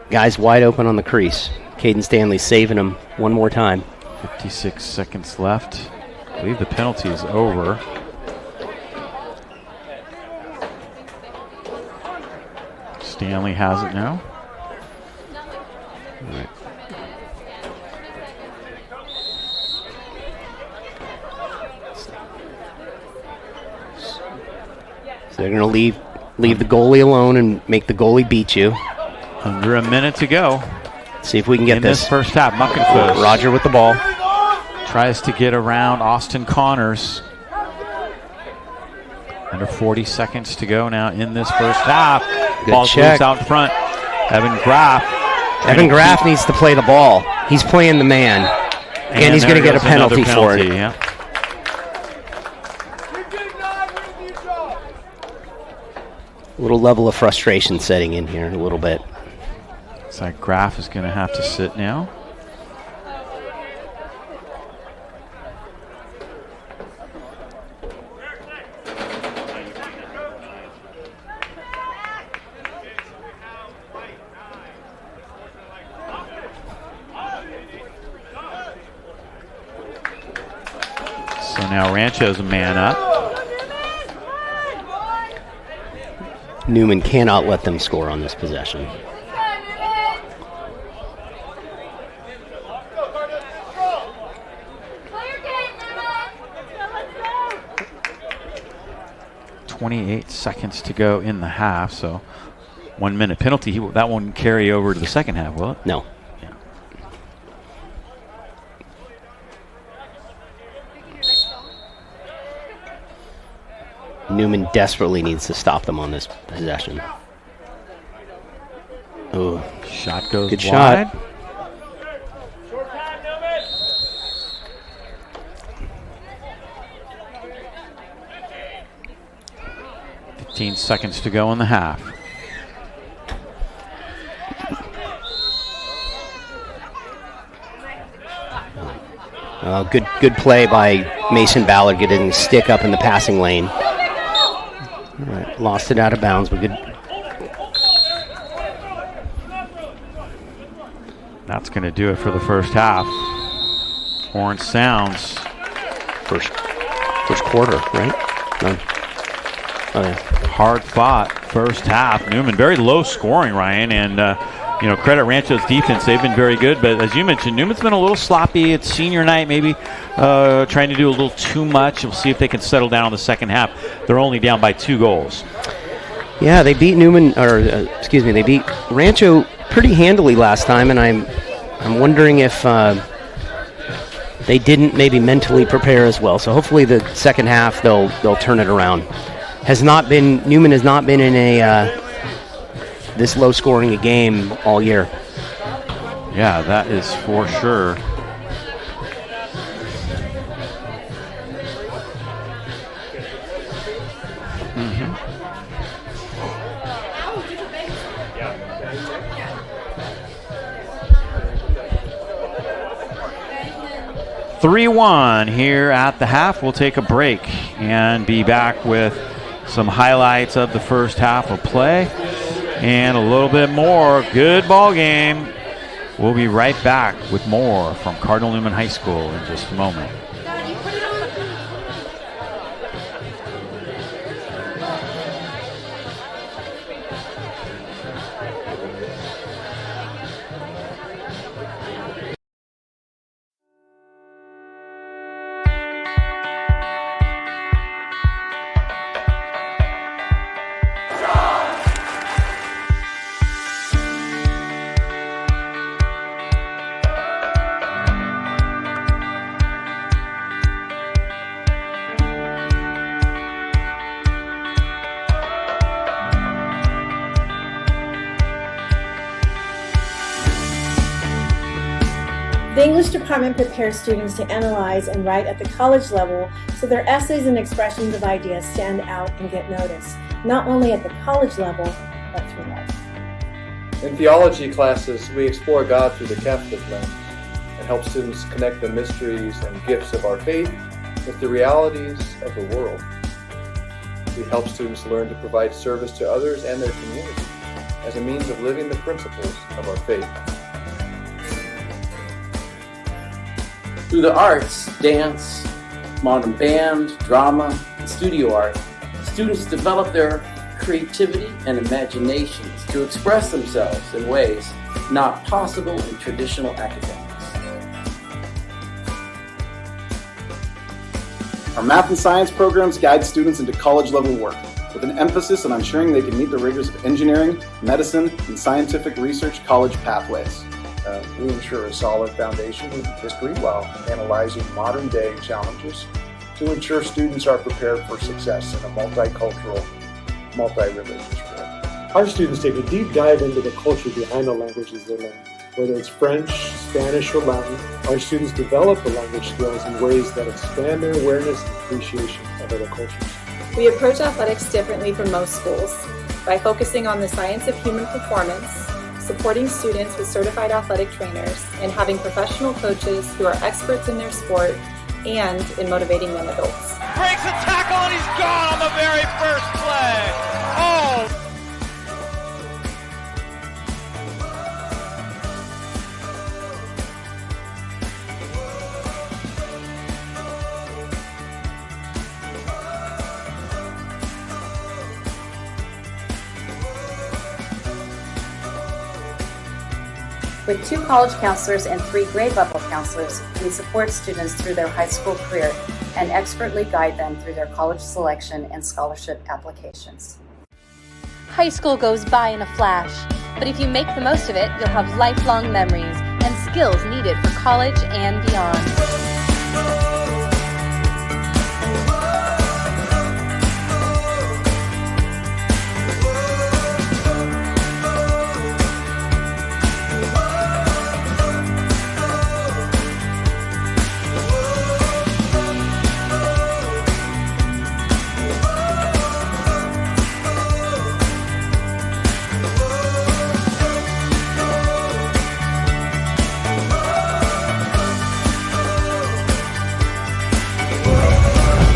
guys wide open on the crease. Caden Stanley saving him one more time. 56 seconds left. I believe the penalty is over. Stanley has it now. All right. So they're going to leave the goalie alone and make the goalie beat you. Under a minute to go. See if we can get in this first half. Muckenfuss Roger with the ball. Tries to get around Austin Connors. Under 40 seconds to go now in this first half. Good Ball check. loose out front. Evan Graff. Evan Graff needs to play the ball. He's playing the man. And he's going to get a penalty for it. Yeah. A little level of frustration setting in here a little bit. Looks like Graff is going to have to sit now. So now Rancho's a man up. Newman cannot let them score on this possession. .28 seconds to go in the half, so 1 minute penalty. That won't carry over to the second half, will it? No. Yeah. Newman desperately needs to stop them on this possession. Oh, Shot goes good wide. shot. Short time, Newman. .15 seconds to go in the half. Good play by Mason Ballard getting the stick up in the passing lane. All right, lost it out of bounds, but good. That's going to do it for the first half. Horn sounds. First quarter, right? No. Oh, yeah. Hard fought first half. Newman, very low scoring, Ryan, and credit Rancho's defense. They've been very good, but as you mentioned, Newman's been a little sloppy. It's senior night, maybe trying to do a little too much. We'll see if they can settle down in the second half. They're only down by 2 goals. Yeah, they beat they beat Rancho pretty handily last time, and I'm wondering if they didn't maybe mentally prepare as well. So hopefully the second half they'll turn it around. Newman has not been in a this low scoring a game all year. Yeah, that is for sure. 3-1 here at the half. We'll take a break and be back with some highlights of the first half of play and a little bit more. Good ball game. We'll be right back with more from Cardinal Newman High School in just a moment. The English department prepares students to analyze and write at the college level so their essays and expressions of ideas stand out and get noticed, not only at the college level, but through life. In theology classes, we explore God through the Catholic lens and help students connect the mysteries and gifts of our faith with the realities of the world. We help students learn to provide service to others and their community as a means of living the principles of our faith. Through the arts, dance, modern band, drama, and studio art, students develop their creativity and imaginations to express themselves in ways not possible in traditional academics. Our math and science programs guide students into college-level work, with an emphasis on ensuring they can meet the rigors of engineering, medicine, and scientific research college pathways. We ensure a solid foundation in history while analyzing modern-day challenges to ensure students are prepared for success in a multicultural, multi-religious world. Our students take a deep dive into the culture behind the languages they learn. Whether it's French, Spanish, or Latin, our students develop the language skills in ways that expand their awareness and appreciation of other cultures. We approach athletics differently from most schools by focusing on the science of human performance, supporting students with certified athletic trainers, and having professional coaches who are experts in their sport and in motivating young adults. Breaks a tackle and he's gone on the very first play. Oh! With 2 college counselors and 3 grade level counselors, we support students through their high school career and expertly guide them through their college selection and scholarship applications. High school goes by in a flash, but if you make the most of it, you'll have lifelong memories and skills needed for college and beyond.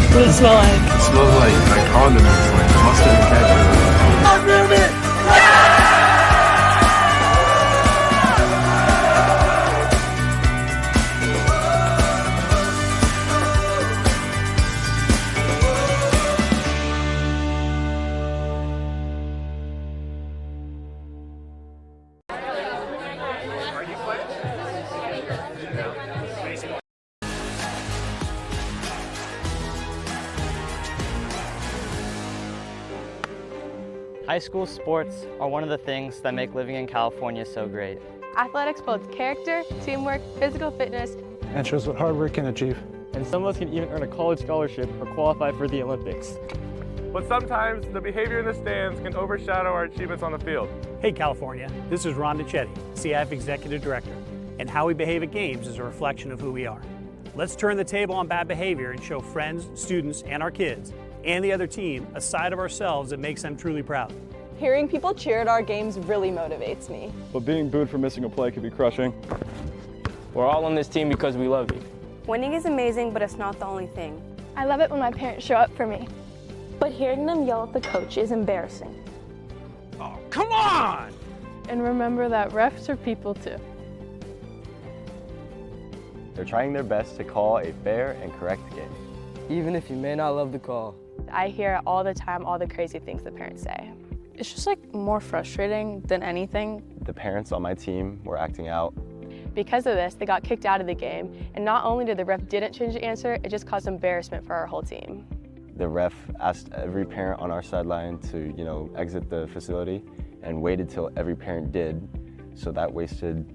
What does it smell like? It smells like condiments, like mustard and ketchup. I'm Newman! High school sports are one of the things that make living in California so great. Athletics builds character, teamwork, physical fitness, and shows what hard work can achieve. And some of us can even earn a college scholarship or qualify for the Olympics. But sometimes the behavior in the stands can overshadow our achievements on the field. Hey California, this is Ron DiCetti, CIF Executive Director, and how we behave at games is a reflection of who we are. Let's turn the table on bad behavior and show friends, students, and our kids, and the other team, a side of ourselves that makes them truly proud. Hearing people cheer at our games really motivates me. But being booed for missing a play can be crushing. We're all on this team because we love you. Winning is amazing, but it's not the only thing. I love it when my parents show up for me. But hearing them yell at the coach is embarrassing. Oh, come on! And remember that refs are people too. They're trying their best to call a fair and correct game. Even if you may not love the call. I hear all the time all the crazy things the parents say. It's just like more frustrating than anything. The parents on my team were acting out. Because of this, they got kicked out of the game, and not only did the ref didn't change the answer, it just caused embarrassment for our whole team. The ref asked every parent on our sideline to, exit the facility and waited till every parent did. So that wasted,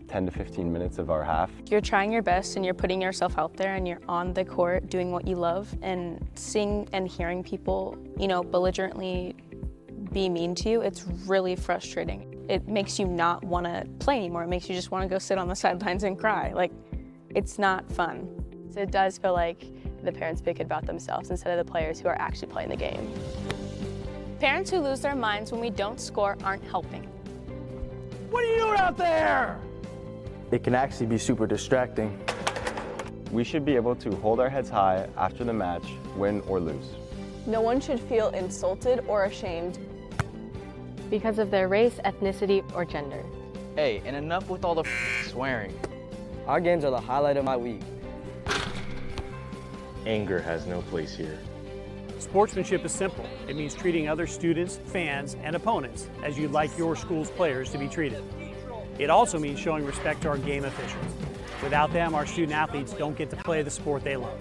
10 to 15 minutes of our half. You're trying your best and you're putting yourself out there and you're on the court doing what you love, and seeing and hearing people, belligerently be mean to you, it's really frustrating. It makes you not want to play anymore. It makes you just want to go sit on the sidelines and cry. Like, it's not fun. So it does feel like the parents pick it about themselves instead of the players who are actually playing the game. Parents who lose their minds when we don't score aren't helping. What are you doing out there? It can actually be super distracting. We should be able to hold our heads high after the match, win or lose. No one should feel insulted or ashamed because of their race, ethnicity, or gender. Hey, and enough with all the swearing. Our games are the highlight of my week. Anger has no place here. Sportsmanship is simple. It means treating other students, fans, and opponents as you'd like your school's players to be treated. It also means showing respect to our game officials. Without them, our student athletes don't get to play the sport they love.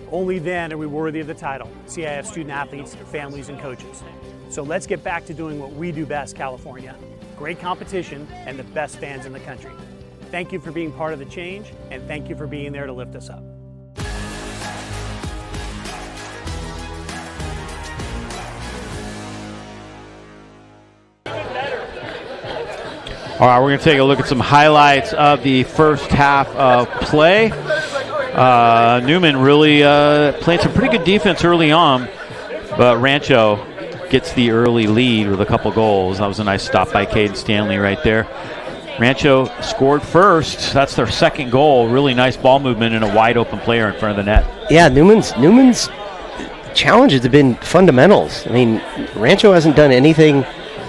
Only then are we worthy of the title, CIF student athletes, families, and coaches. So let's get back to doing what we do best, California. Great competition and the best fans in the country. Thank you for being part of the change, and thank you for being there to lift us up. All right, we're going to take a look at some highlights of the first half of play. Newman really playing some pretty good defense early on, but Rancho gets the early lead with a couple goals. That was a nice stop by Caden Stanley right there. Rancho scored first. That's their second goal. Really nice ball movement and a wide open player in front of the net. Yeah, Newman's challenges have been fundamentals. I mean, Rancho hasn't done anything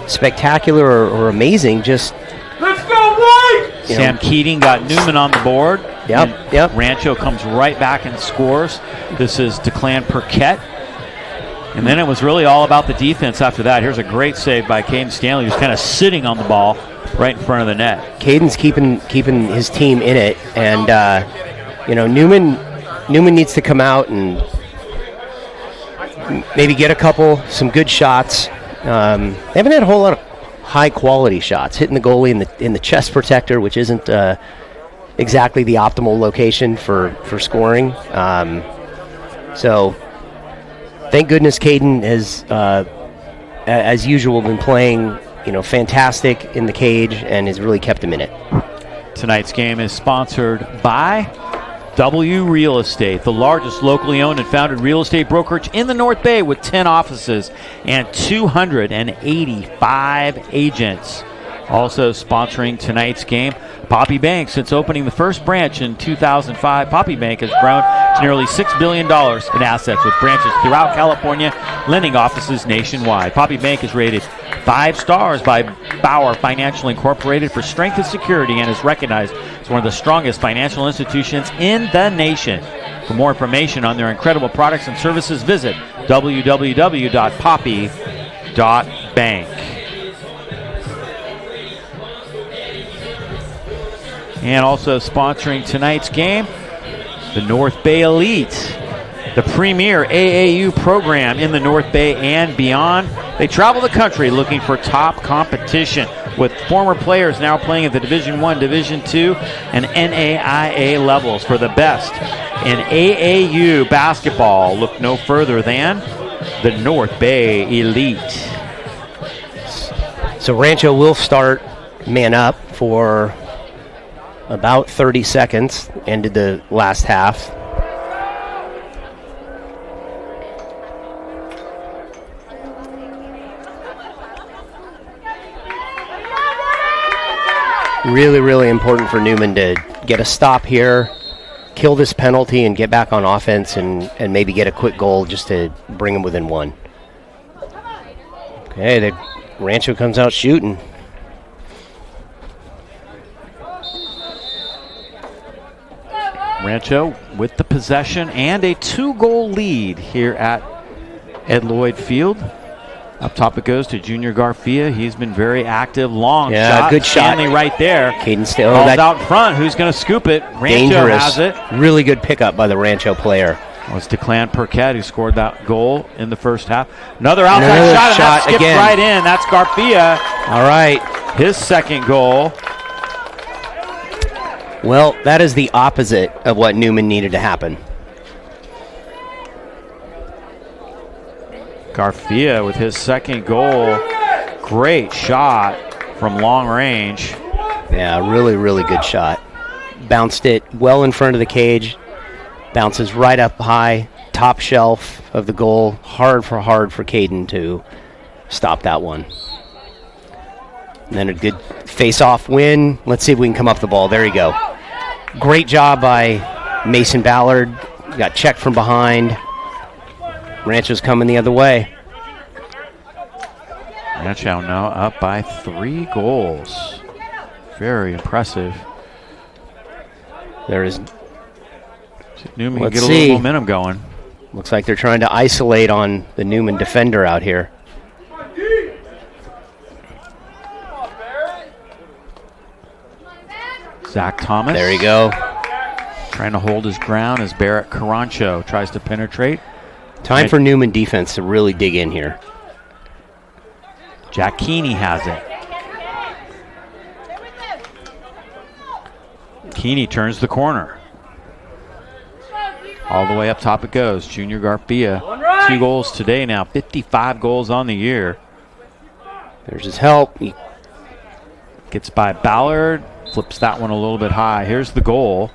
spectacular or amazing, just let's go, boys! Sam Keating got Newman on the board. Yep. Rancho comes right back and scores. This is Declan Perquette. And then it was really all about the defense after that. Here's a great save by Caden Stanley, who's kind of sitting on the ball right in front of the net. Caden's keeping his team in it, and Newman needs to come out and maybe get some good shots. They haven't had a whole lot of high quality shots, hitting the goalie in the chest protector, which isn't exactly the optimal location for scoring. So thank goodness Caden has, as usual, been playing fantastic in the cage and has really kept him in it. Tonight's game is sponsored by W Real Estate, the largest locally owned and founded real estate brokerage in the North Bay with 10 offices and 285 agents. Also sponsoring tonight's game, Poppy Bank. Since opening the first branch in 2005, Poppy Bank has grown to nearly $6 billion in assets with branches throughout California, lending offices nationwide. Poppy Bank is rated 5 stars by Bauer Financial Incorporated for strength and security and is recognized as one of the strongest financial institutions in the nation. For more information on their incredible products and services, visit www.poppy.bank. And also sponsoring tonight's game, the North Bay Elite, the premier AAU program in the North Bay and beyond. They travel the country looking for top competition, with former players now playing at the Division I, Division II, and NAIA levels. For the best in AAU basketball, look no further than the North Bay Elite. So Rancho will start man up for about 30 seconds, ended the last half. Really, really important for Newman to get a stop here. kill this penalty and get back on offense and maybe get a quick goal just to bring them within one. Okay, the Rancho comes out shooting. Rancho with the possession and a 2-goal lead here at Ed Lloyd Field. Up top it goes to Junior Garcia. He's been very active. Long shot. Good shot. Stanley right there. Caden Ball's out front. Who's going to scoop it? Rancho dangerous. has it. Really good pickup by the Rancho player. Was Declan Perquette who scored that goal in the first half. Another outside shot, and that skips again. right in. That's Garcia. All right. His second goal. Well, that is the opposite of what Newman needed to happen. Garcia with his second goal. Great shot from long range. Yeah, really, really good shot. Bounced it well in front of the cage. Bounces right up high, top shelf of the goal. Hard for Caden to stop that one. And then a good face-off win. Let's see if we can come up the ball. There you go. Great job by Mason Ballard. Got checked from behind. Rancho's coming the other way. Rancho now up by 3 goals. Very impressive. There is. Newman can get a little momentum going. Looks like they're trying to isolate on the Newman defender out here. Zach Thomas. There you go. Trying to hold his ground as Barrett Carancho tries to penetrate. Time for Newman defense to really dig in here. Jack Keeney has it. Keeney turns the corner. All the way up top it goes. Junior Garcia, 2 goals today now. 55 goals on the year. There's his help. He gets by Ballard. Flips that one a little bit high. Here's the goal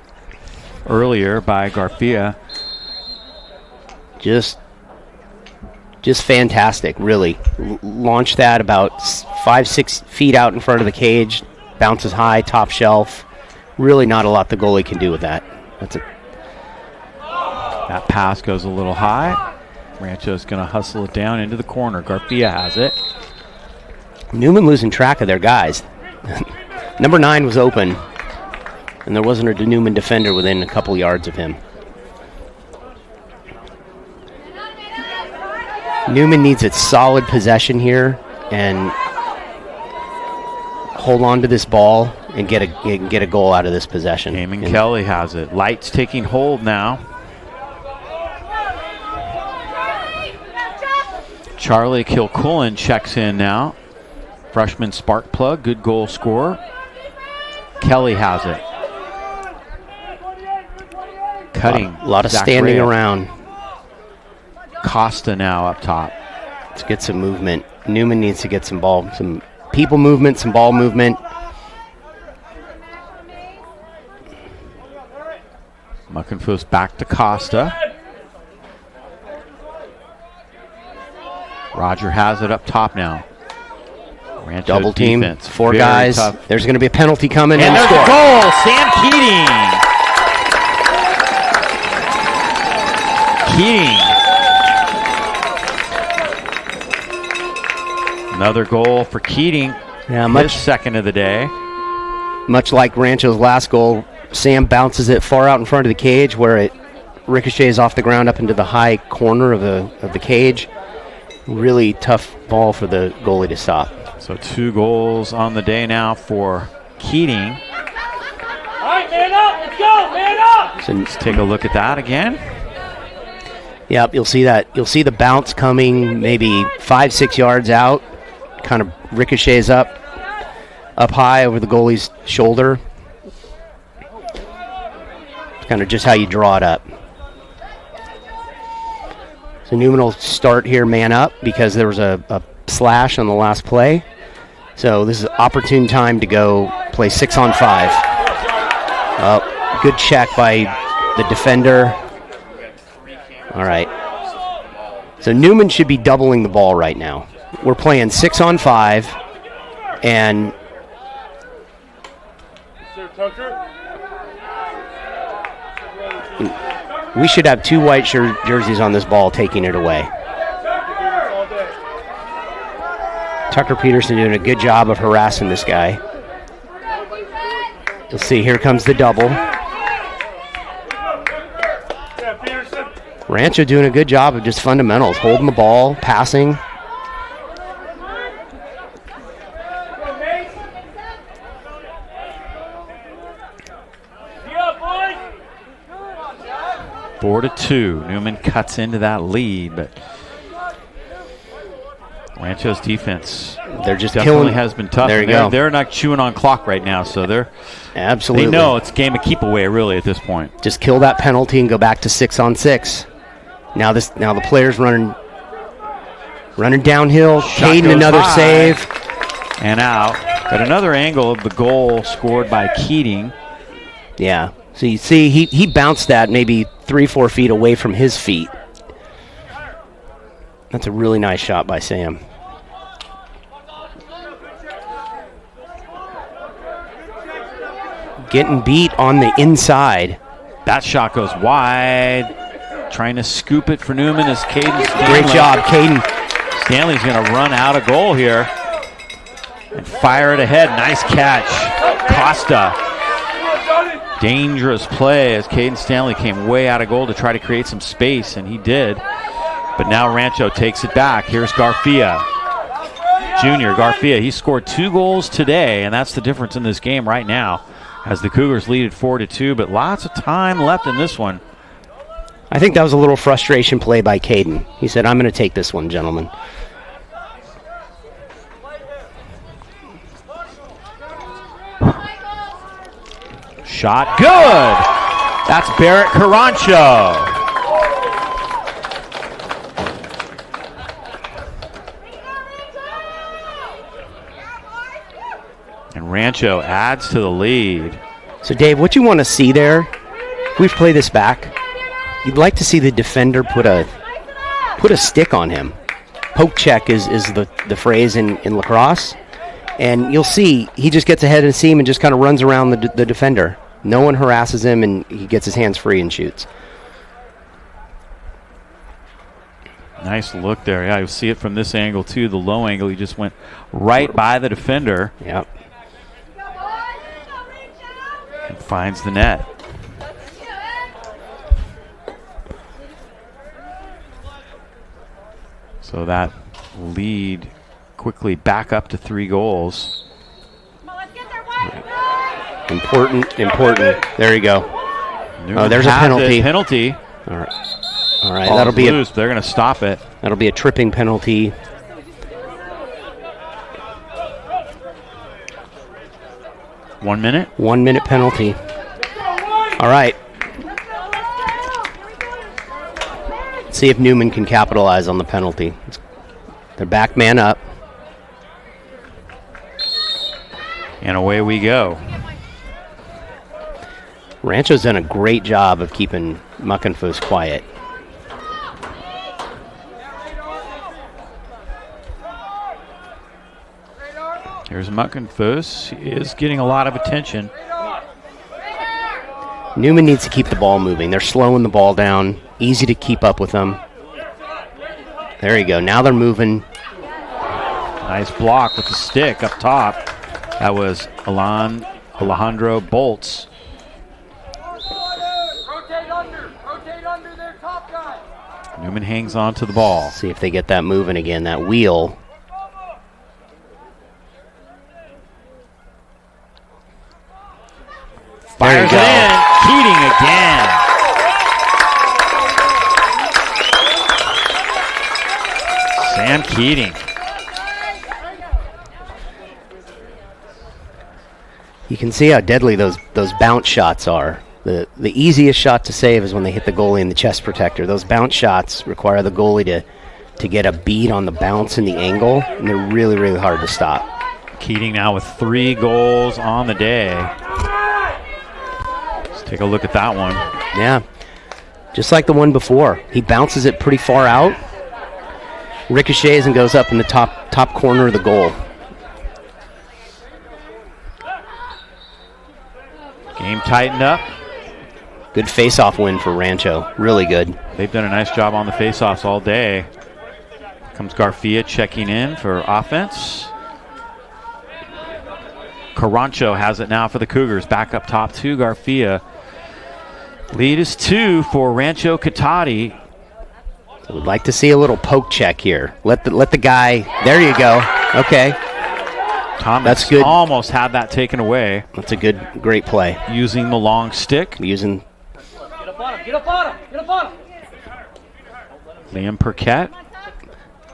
earlier by Garcia. Just fantastic, really. Launched that about 5-6 feet out in front of the cage. Bounces high, top shelf. Really not a lot the goalie can do with that. That pass goes a little high. Rancho's going to hustle it down into the corner. Garcia has it. Newman losing track of their guys. Number 9 was open, and there wasn't a Newman defender within a couple yards of him. Newman needs its solid possession here and hold on to this ball and get a goal out of this possession. Eamon Kelly has it. Light's taking hold now. Charlie Kilcullen checks in now. Freshman spark plug, good goal scorer. Kelly has it. Cutting. A lot of standing around. Costa now up top. Let's get some movement. Newman needs to get some people movement, some ball movement. Muckenfuss back to Costa. Roger has it up top now. Rancho double team, defense. 4 Very guys. Tough. There's going to be a penalty coming. And there's a goal. Sam Keating. Another goal for Keating. Yeah, his second of the day. Much like Rancho's last goal, Sam bounces it far out in front of the cage where it ricochets off the ground up into the high corner of the cage. Really tough ball for the goalie to stop. So 2 goals on the day now for Keating. All right, man up. Let's go. Man up. So let's take a look at that again. Yep, you'll see that. You'll see the bounce coming maybe 5-6 yards out. Kind of ricochets up high over the goalie's shoulder. It's kind of just how you draw it up. So Newman will start here man up because there was a slash on the last play. So this is an opportune time to go play 6-on-5. Good check by the defender. All right. So Newman should be doubling the ball right now. We're playing 6-on-5 and We should have 2 white jerseys on this ball taking it away. Tucker Peterson doing a good job of harassing this guy. You'll see, here comes the double. Rancho doing a good job of just fundamentals, holding the ball, passing. Four to 2. Newman cuts into that lead, but Rancho's defense they're just definitely killing. has been tough. There you go. They're not chewing on clock right now, so absolutely. They know it's game of keep away really at this point. Just kill that penalty and go back to 6-on-6. Now the players running downhill. Caden another save and out. Got another angle of the goal scored by Keating. Yeah. So you see he bounced that maybe 3-4 feet away from his feet. That's a really nice shot by Sam. Getting beat on the inside. That shot goes wide. Trying to scoop it for Newman is Caden Stanley. Great job, Caden. Stanley's going to run out of goal here and fire it ahead. Nice catch. Costa. Dangerous play as Caden Stanley came way out of goal to try to create some space, and he did. But now Rancho takes it back. Here's Garcia. Junior Garcia. He scored 2 goals today, and that's the difference in this game right now as the Cougars lead at 4-2, but lots of time left in this one. I think that was a little frustration play by Caden. He said, I'm going to take this one, gentlemen. Shot good. That's Barrett Carancho. And Rancho adds to the lead. So, Dave, what you want to see there, if we play this back, you'd like to see the defender put a stick on him. Poke check is the phrase in lacrosse. And you'll see he just gets ahead of the seam and just kind of runs around the defender. No one harasses him, and he gets his hands free and shoots. Nice look there. Yeah, you'll see it from this angle, too. The low angle, he just went right by the defender. Yep. And finds the net. So that lead quickly back up to 3 goals. Important. There you go. Newman there's a penalty. Penalty. All right. That'll be loose. They're going to stop it. That'll be a tripping penalty. One minute? 1 minute penalty. All right. See if Newman can capitalize on the penalty. They're back man up. And away we go. Rancho's done a great job of keeping Muckenfuss quiet. Here's Muckenfuss. He is getting a lot of attention. Newman needs to keep the ball moving. They're slowing the ball down. Easy to keep up with them. There you go. Now they're moving. Nice block with the stick up top. That was Alejandro Bolts. Newman hangs on to the ball. See if they get that moving again, that wheel. Fires it in. Keating again. Sam Keating. You can see how deadly those bounce shots are. The easiest shot to save is when they hit the goalie in the chest protector. Those bounce shots require the goalie to get a beat on the bounce and the angle, and they're really, really hard to stop. Keating now with 3 goals on the day. Let's take a look at that one. Yeah, just like the one before. He bounces it pretty far out, ricochets, and goes up in the top corner of the goal. Game tightened up. Good face-off win for Rancho. Really good. They've done a nice job on the face-offs all day. Comes Garcia checking in for offense. Rancho has it now for the Cougars. Back up top to Garcia. Lead is 2 for Rancho Cotate. So we'd like to see a little poke check here. Let the guy. There you go. Okay. Thomas That's good. Almost had that taken away. That's a great play. Using the long stick. Using. Get up on him. Get up on him. Get up on him. Liam Perquette.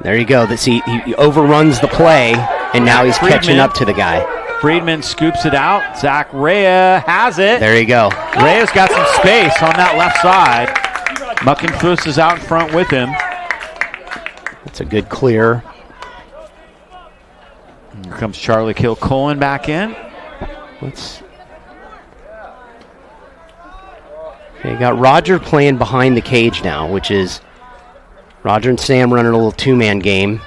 There you go. He overruns the play, and now he's catching up to the guy. Friedman scoops it out. Zach Rea has it. There you go. Rea's got some space on that left side. Muckenfuss is out in front with him. That's a good clear. Here comes Charlie Kilcullen back in. Okay, got Roger playing behind the cage now, which is Roger and Sam running a little two-man game.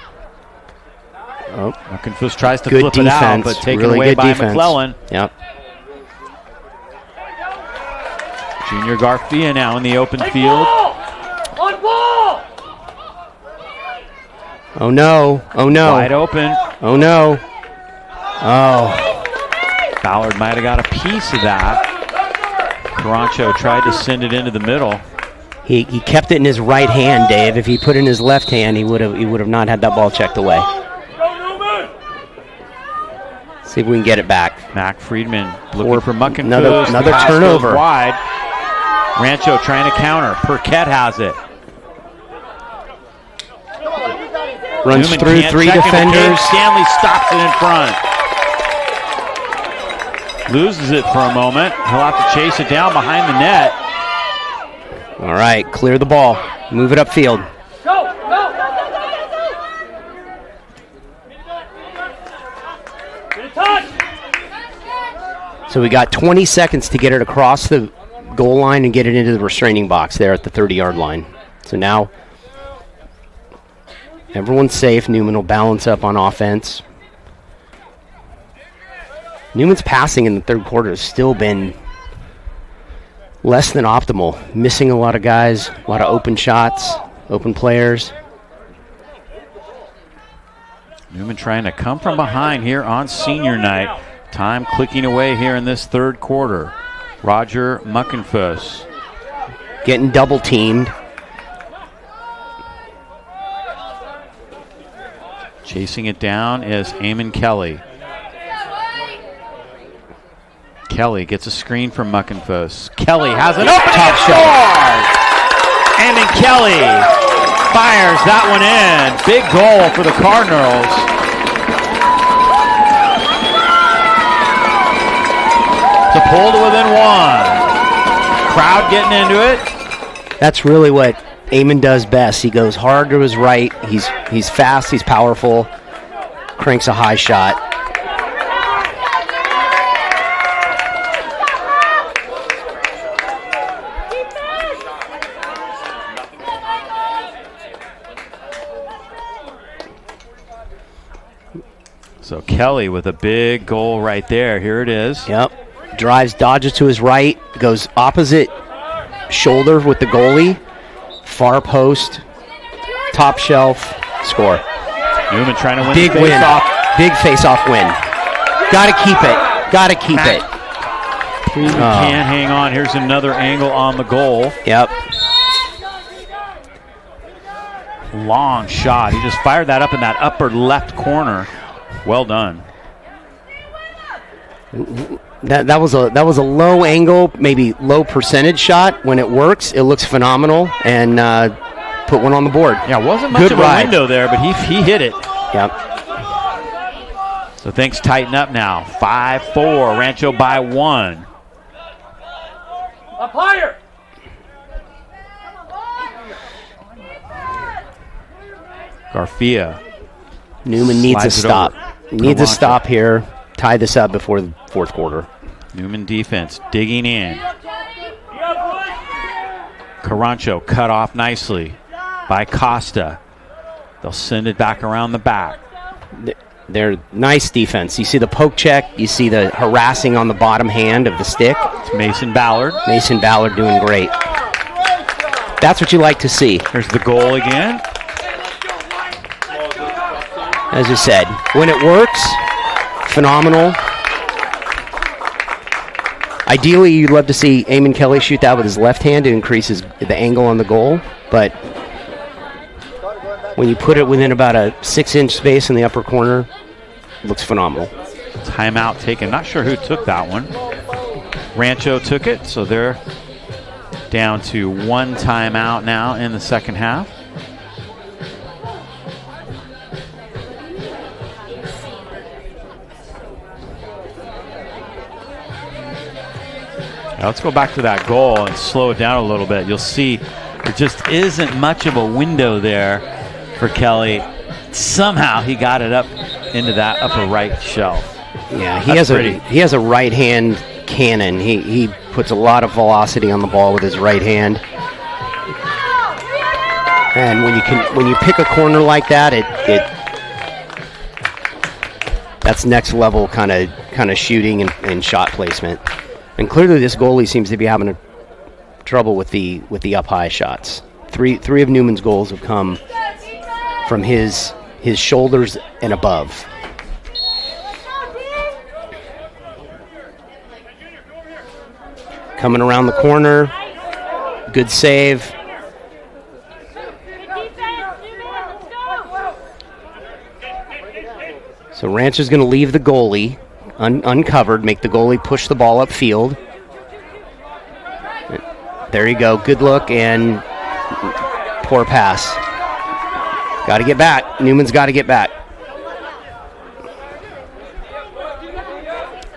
Oh, Muckenfuss tries to good flip defense. it out, but taken really away good by defense. McClellan. Yep. Junior Garcia now in the open field. On ball! Oh no! Oh no! Wide open. Oh no! Oh. Ballard might have got a piece of that. Rancho tried to send it into the middle. He kept it in his right hand, Dave. If he put it in his left hand, he would have not had that ball checked away. See if we can get it back. Mac Friedman looking for Muckenfuss. Another turnover. Wide. Rancho trying to counter. Perquette has it. Runs Newman through can't 3 check him. defenders. Stanley stops it in front. Loses it for a moment. He'll have to chase it down behind the net. All right, clear the ball. Move it upfield. Go! Get a touch! So we got 20 seconds to get it across the goal line and get it into the restraining box there at the 30-yard line. So now everyone's safe. Newman will balance up on offense. Newman's passing in the third quarter has still been less than optimal. Missing a lot of guys, a lot of open shots, open players. Newman trying to come from behind here on senior night. Time clicking away here in this third quarter. Roger Muckenfuss. Getting double teamed. Chasing it down is Eamon Kelly. Kelly gets a screen from Muckenfuss. Kelly has an open top shot. Eamon Kelly fires that one in. Big goal for the Cardinals. To pull to within 1. Crowd getting into it. That's really what Eamon does best. He goes hard to his right. He's fast. He's powerful. Cranks a high shot. So Kelly with a big goal right there. Here it is. Yep. Drives, dodges to his right, goes opposite shoulder with the goalie. Far post, top shelf, score. Newman trying to win big the win. face-off. Big face-off win. Got to keep it. Got to keep it. Can't hang on. Here's another angle on the goal. Yep. Long shot. He just fired that up in that upper left corner. Well done. That was a low angle, maybe low percentage shot. When it works, it looks phenomenal, and put one on the board. Yeah, wasn't much Good of ride. a window there, but he hit it. Yep. So things tighten up now. 5-4. Rancho by 1. Up higher! Garcia. Newman needs a slides it stop. over. Needs a stop here. Tie this up before the fourth quarter. Newman defense digging in. Rancho cut off nicely by Costa. They'll send it back around the back. They're nice defense. You see the poke check. You see the harassing on the bottom hand of the stick. It's Mason Ballard. Mason Ballard doing great. That's what you like to see. There's the goal again. As I said, when it works, phenomenal. Ideally, you'd love to see Eamon Kelly shoot that with his left hand. It increases the angle on the goal. But when you put it within about a 6-inch space in the upper corner, it looks phenomenal. Timeout taken. Not sure who took that one. Rancho took it, so they're down to 1 timeout now in the second half. Now let's go back to that goal and slow it down a little bit. You'll see there just isn't much of a window there for Kelly. Somehow he got it up into that upper right shelf. Yeah, he has a right hand cannon. He puts a lot of velocity on the ball with his right hand. And when you pick a corner like that, that's next level kind of shooting and shot placement. And clearly this goalie seems to be having trouble with the up high shots. Three of Newman's goals have come from his shoulders and above. Coming around the corner, good save. So Rancho's going to leave the goalie uncovered, make the goalie push the ball upfield. There you go, good look and poor pass. Got to get back. Newman's got to get back.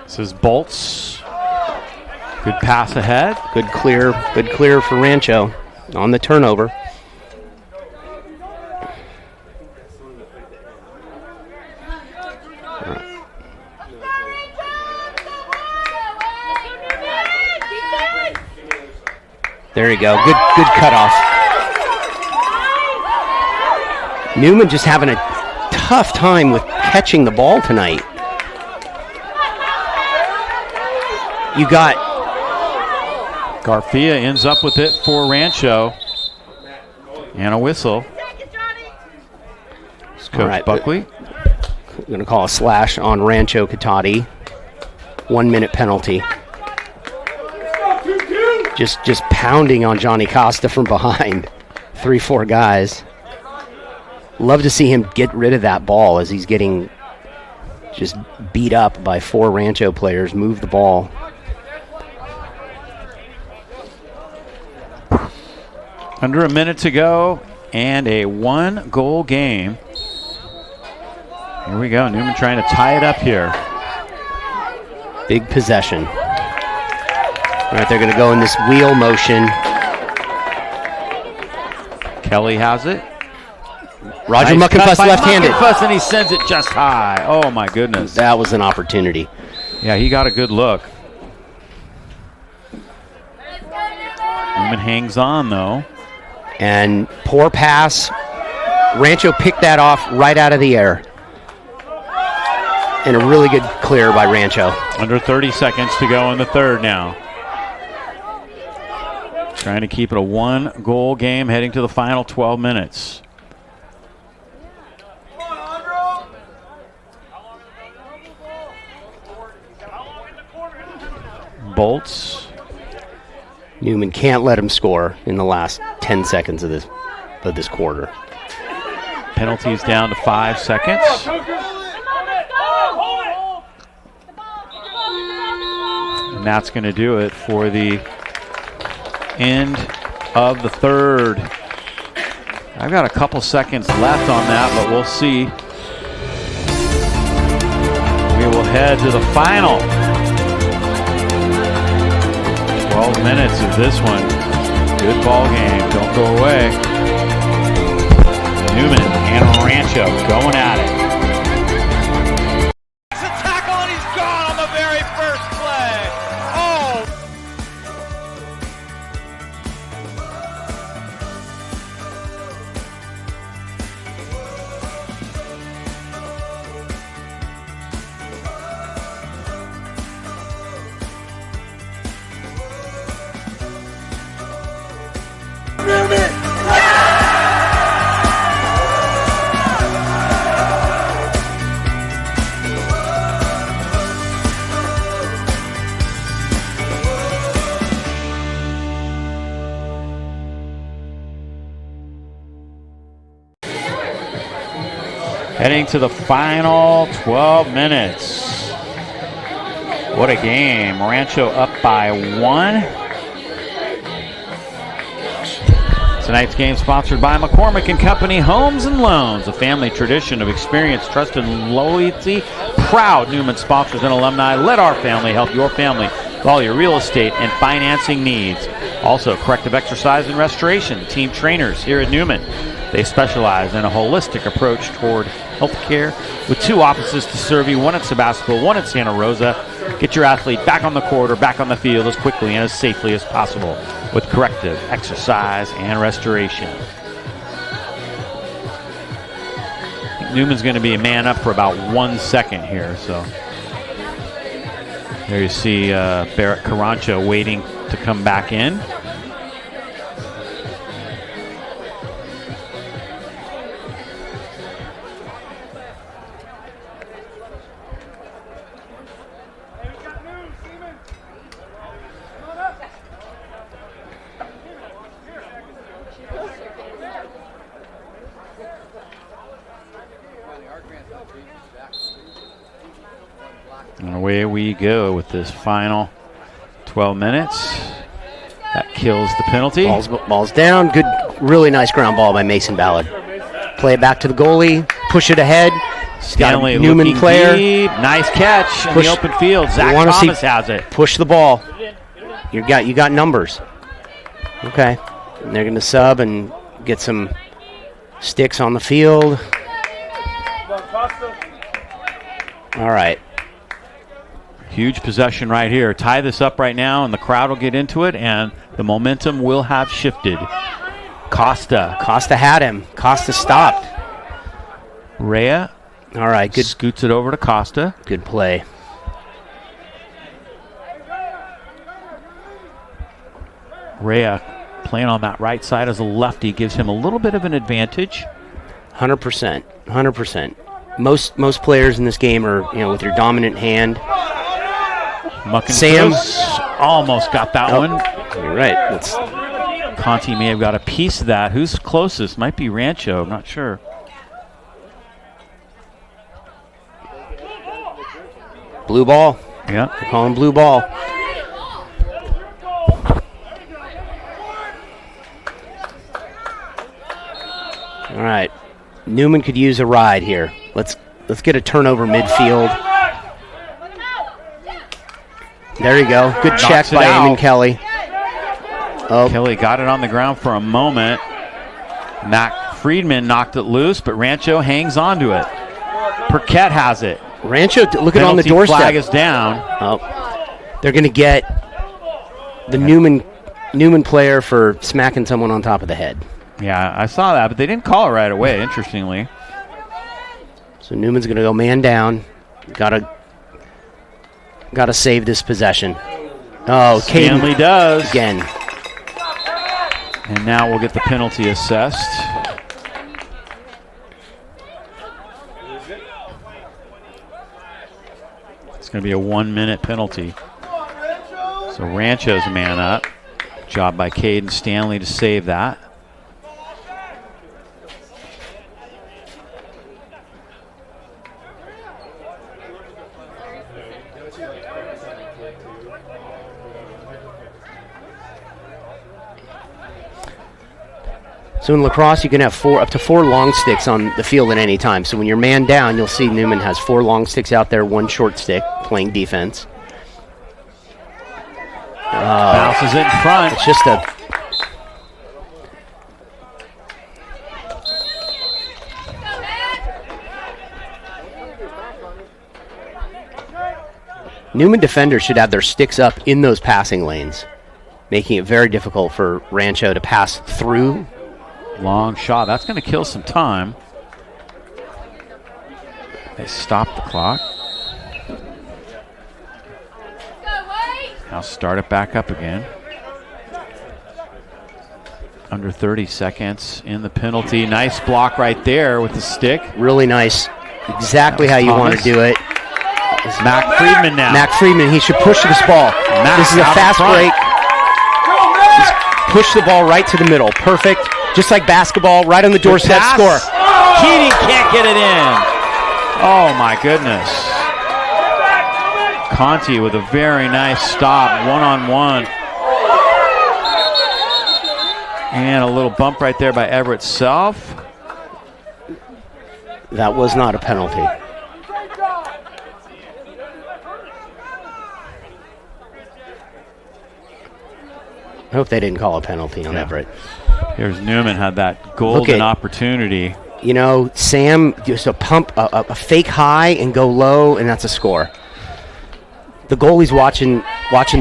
This is Bolts. Good pass ahead. Good clear for Rancho on the turnover. There you go. Good cutoff. Newman just having a tough time with catching the ball tonight. You got Garcia ends up with it for Rancho. And a whistle. It's Coach right, Buckley. Going to call a slash on Rancho Cotate. 1 minute penalty. Just pounding on Johnny Costa from behind. 3-4 guys. Love to see him get rid of that ball as he's getting just beat up by 4 Rancho players. Move the ball. Under a minute to go and a 1-goal game. Here we go. Newman trying to tie it up here. Big possession. All right, they're going to go in this wheel motion. Kelly has it. Roger nice Muckenfuss left-handed. Muckenfuss, and he sends it just high. Oh, my goodness. That was an opportunity. Yeah, he got a good look. Newman hangs on, though. And poor pass. Rancho picked that off right out of the air. And a really good clear by Rancho. Under 30 seconds to go in the third now. Trying to keep it a 1-goal game heading to the final 12 minutes. Bolts. Newman can't let him score in the last 10 seconds of this quarter. Penalties down to 5 seconds. And that's going to do it for the end of the third. I've got a couple seconds left on that, but we'll see. We will head to the final 12 minutes of this one. Good ball game. Don't go away. Newman and Rancho going at it. It's a tackle and he's gone on the very first play. Oh! Heading to the final 12 minutes. What a game. Rancho up by 1. Tonight's game sponsored by McCormick & Company Homes and Loans, a family tradition of experience, trust, and loyalty. Proud Newman sponsors and alumni. Let our family help your family with all your real estate and financing needs. Also, corrective exercise and restoration team trainers here at Newman. They specialize in a holistic approach toward healthcare with 2 offices to serve you, one at Sebastopol, one at Santa Rosa. Get your athlete back on the court or back on the field as quickly and as safely as possible with corrective exercise and restoration. I think Newman's going to be a man up for about 1 second here. So there you see Barrett Rancho waiting to come back in. And away we go with this final 12 minutes. That kills the penalty. Ball's down. Good, really nice ground ball by Mason Ballard. Play it back to the goalie. Push it ahead. Stanley got a Newman player. Deep. Nice catch in the open field. Zach Thomas has it. Push the ball. You got numbers. Okay. And they're going to sub and get some sticks on the field. All right. Huge possession right here. Tie this up right now, and the crowd will get into it, and the momentum will have shifted. Costa had him. Costa stopped. Rea. All right, good. Scoots it over to Costa. Good play. Rea playing on that right side as a lefty gives him a little bit of an advantage. 100%. 100%. Most players in this game are, with your dominant hand. Sam almost got that one. You're right. Conti may have got a piece of that. Who's closest? Might be Rancho. I'm not sure. Blue ball. Yeah. They're calling blue ball. All right. Newman could use a ride here. Let's get a turnover midfield. There you go. Good check by Eamon Kelly. Oh. Kelly got it on the ground for a moment. Mac Friedman knocked it loose, but Rancho hangs on to it. Perquette has it. Rancho, look at on the doorstep. Flag is down. Oh, they're going to get the Newman player for smacking someone on top of the head. Yeah, I saw that, but they didn't call it right away, interestingly. So Newman's going to go man down. Got to save this possession. Oh, Stanley does. Again. And now we'll get the penalty assessed. It's going to be a 1-minute penalty. So Rancho's man up. Job by Caden Stanley to save that. So in lacrosse, you can have up to four long sticks on the field at any time. So when you're man down, you'll see Newman has 4 long sticks out there, 1 short stick, playing defense. Bounces it in front. It's just a... Newman defenders should have their sticks up in those passing lanes, making it very difficult for Rancho to pass through. Long shot. That's going to kill some time. They stop the clock. Now start it back up again. Under 30 seconds in the penalty. Nice block right there with the stick. Really nice. Exactly how you want to do it. It's Mac Friedman now. Mac Friedman, he should push this ball. This is a fast break. Just push the ball right to the middle. Perfect. Just like basketball, right on the doorstep, score. Keating can't get it in. Oh, my goodness. Conti with a very nice stop, one-on-one. And a little bump right there by Everett Self. That was not a penalty. I hope they didn't call a penalty on Everett. Here's Newman, had that golden opportunity. You know, Sam, just a pump, a fake high and go low, and that's a score. The goalie's watching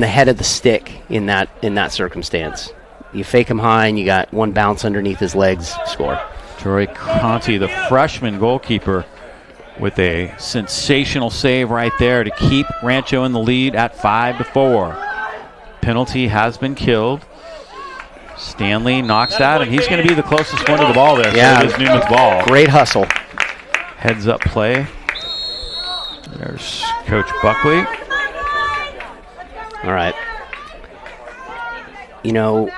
the head of the stick in that circumstance. You fake him high, and you got one bounce underneath his legs, score. Troy Conti, the freshman goalkeeper, with a sensational save right there to keep Rancho in the lead at 5-4. Penalty has been killed. Stanley knocks that, and he's going to be the closest one to the ball there. Yeah, so it is Newman's ball. Great hustle. Heads up play. There's Coach Buckley. All right. You know,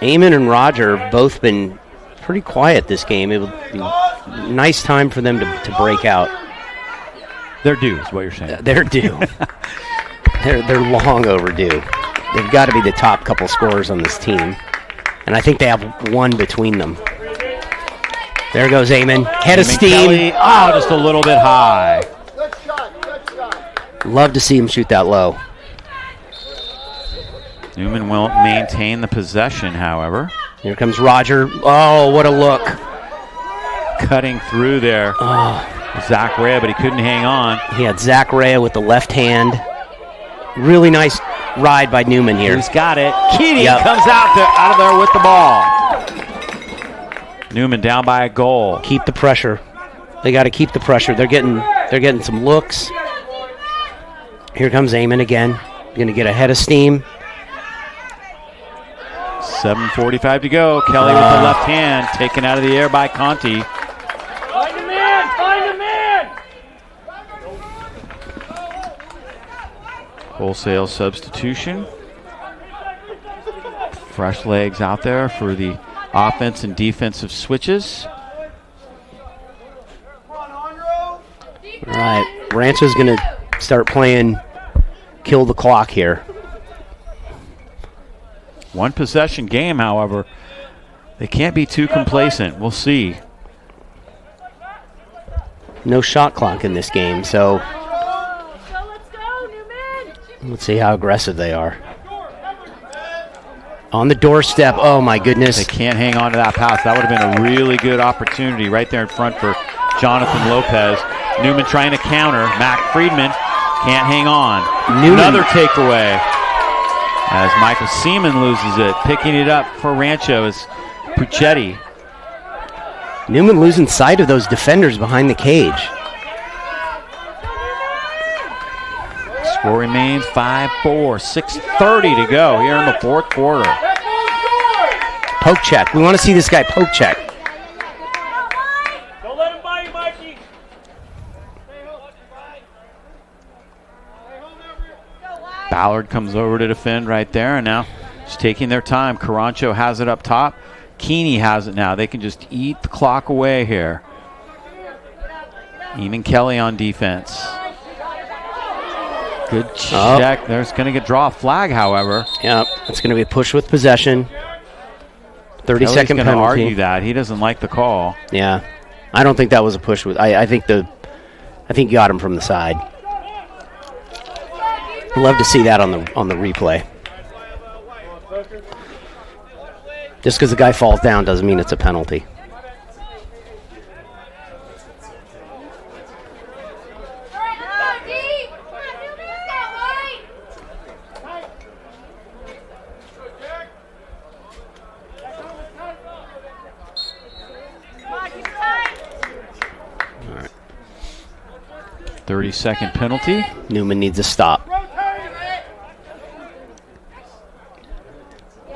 Eamon and Roger have both been pretty quiet this game. It would be a nice time for them to break out. They're due, is what you're saying. They're due. They're long overdue. They've got to be the top couple scorers on this team. And I think they have one between them. There goes Eamon. Head of steam. Kelly. Oh, just a little bit high. Love to see him shoot that low. Newman will maintain the possession, however. Here comes Roger. Oh, what a look. Cutting through there. Zach Rea, but he couldn't hang on. He had Zach Rea with the left hand. Really nice ride by Newman here. He's got it. Keating comes out of there with the ball. Newman down by a goal. Keep the pressure. They got to keep the pressure. They're getting some looks. Here comes Eamon again. Going to get a head of steam. 7:45 to go. Kelly with the left hand, taken out of the air by Conti. Find a man! Find a man! Wholesale substitution. Fresh legs out there for the offense and defensive switches. All right, Rancho's going to start playing kill the clock here. One possession game, however. They can't be too complacent. We'll see. No shot clock in this game, so let's see how aggressive they are. On the doorstep. Oh, my goodness. They can't hang on to that pass. That would have been a really good opportunity right there in front for Jonathan Lopez. Newman trying to counter. Mac Friedman can't hang on. Newman. Another takeaway as Michael Seaman loses it. Picking it up for Rancho is Puccetti. Newman losing sight of those defenders behind the cage. Score remains 5-4. 6:30 to go here in the fourth quarter. Poke check. We want to see this guy poke check. Don't let him buy you, Mikey. Ballard comes over to defend right there, and now just taking their time. Carrancho has it up top. Keeney has it now. They can just eat the clock away here. Eamon Kelly on defense. Good check. There's going to draw a flag, however. Yep, it's going to be a push with possession. 30-second penalty. Going to argue that. He doesn't like the call. Yeah. I don't think that was a push. I think he got him from the side. Love to see that on the replay. Just because the guy falls down doesn't mean it's a penalty. All right. 30-second penalty. Newman needs a stop.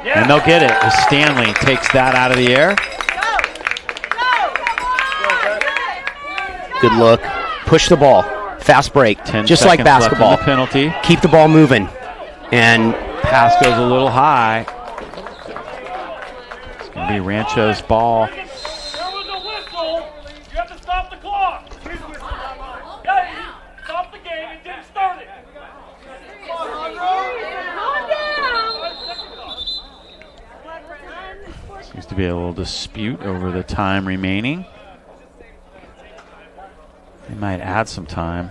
And they'll get it as Stanley takes that out of the air. Good look. Push the ball. Fast break. 10 just like basketball. Left in the penalty. Keep the ball moving. And pass goes a little high. It's going to be Rancho's ball. There was a whistle. You have to stop the clock. Stop the game and didn't start it. Seems to be a little dispute over the time remaining. They might add some time.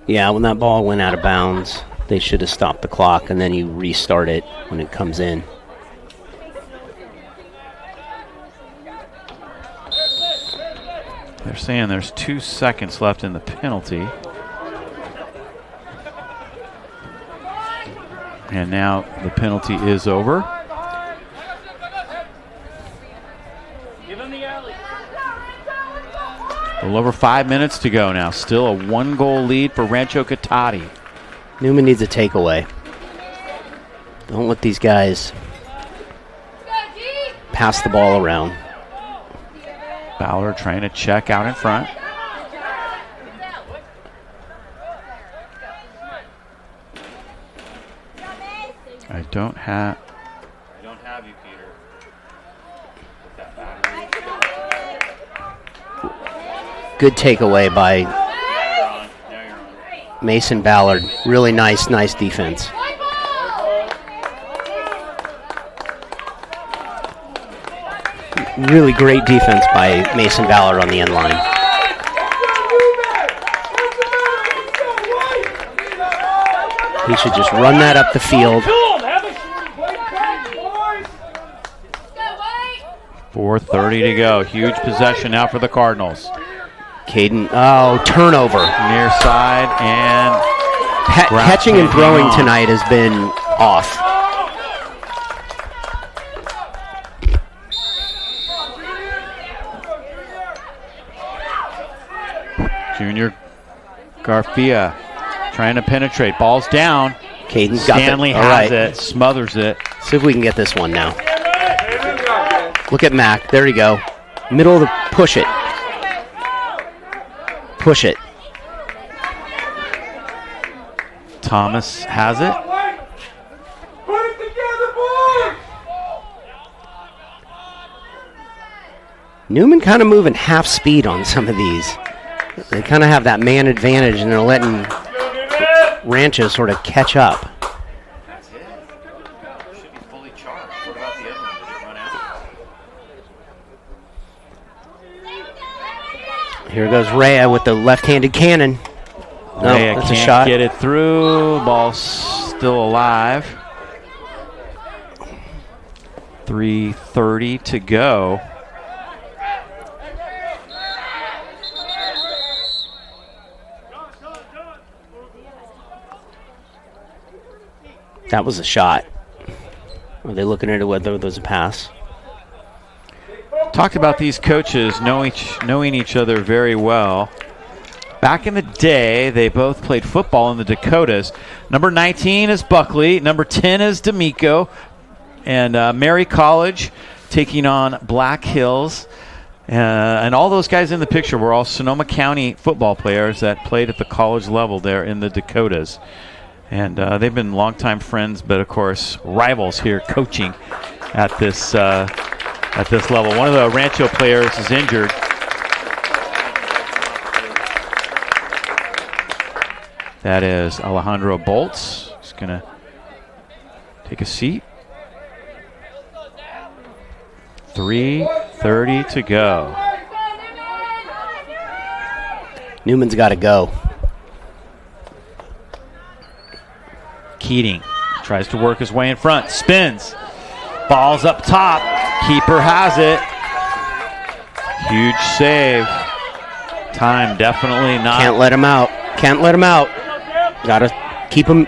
Yeah, when that ball went out of bounds, they should have stopped the clock, and then you restart it when it comes in. They're saying there's 2 seconds left in the penalty. And now the penalty is over. Give him the alley. A little over 5 minutes to go now. Still a 1-goal lead for Rancho Cotate. Newman needs a takeaway. Don't let these guys pass the ball around. Ballard trying to check out in front. I don't have you, Peter. Good takeaway by Mason Ballard. Really nice defense. Really great defense by Mason Ballard on the end line. He should just run that up the field. 4:30 to go. Huge possession now for the Cardinals. Caden, turnover. Near side and catching and throwing tonight has been off. Junior Garcia trying to penetrate. Ball's down. Caden's got it. Stanley has it, smothers it. See if we can get this one now. Look at Mac. There you go. Middle of the push it. Push it. Thomas has it. Newman kind of moving half speed on some of these. They kind of have that man advantage, and they're letting Rancho sort of catch up. That's it. Should be fully charged. What about the other one? Did it run out? Here goes Rhea with the left-handed cannon. No, Rhea that's a can't shot. Get it through. Ball still alive. 3:30 to go. That was a shot. Are they looking at it whether it was a pass? Talked about these coaches knowing each other very well. Back in the day, they both played football in the Dakotas. Number 19 is Buckley. Number 10 is D'Amico. And Mary College taking on Black Hills. And all those guys in the picture were all Sonoma County football players that played at the college level there in the Dakotas. And they've been longtime friends, but of course rivals here coaching at this level. One of the Rancho players is injured. That is Alejandro Bolts. He's going to take a seat. 3:30 to go. Newman's got to go. Keating tries to work his way in front. Spins. Ball's up top. Keeper has it. Huge save. Time definitely not. Can't let him out. Can't let him out. Got to keep him.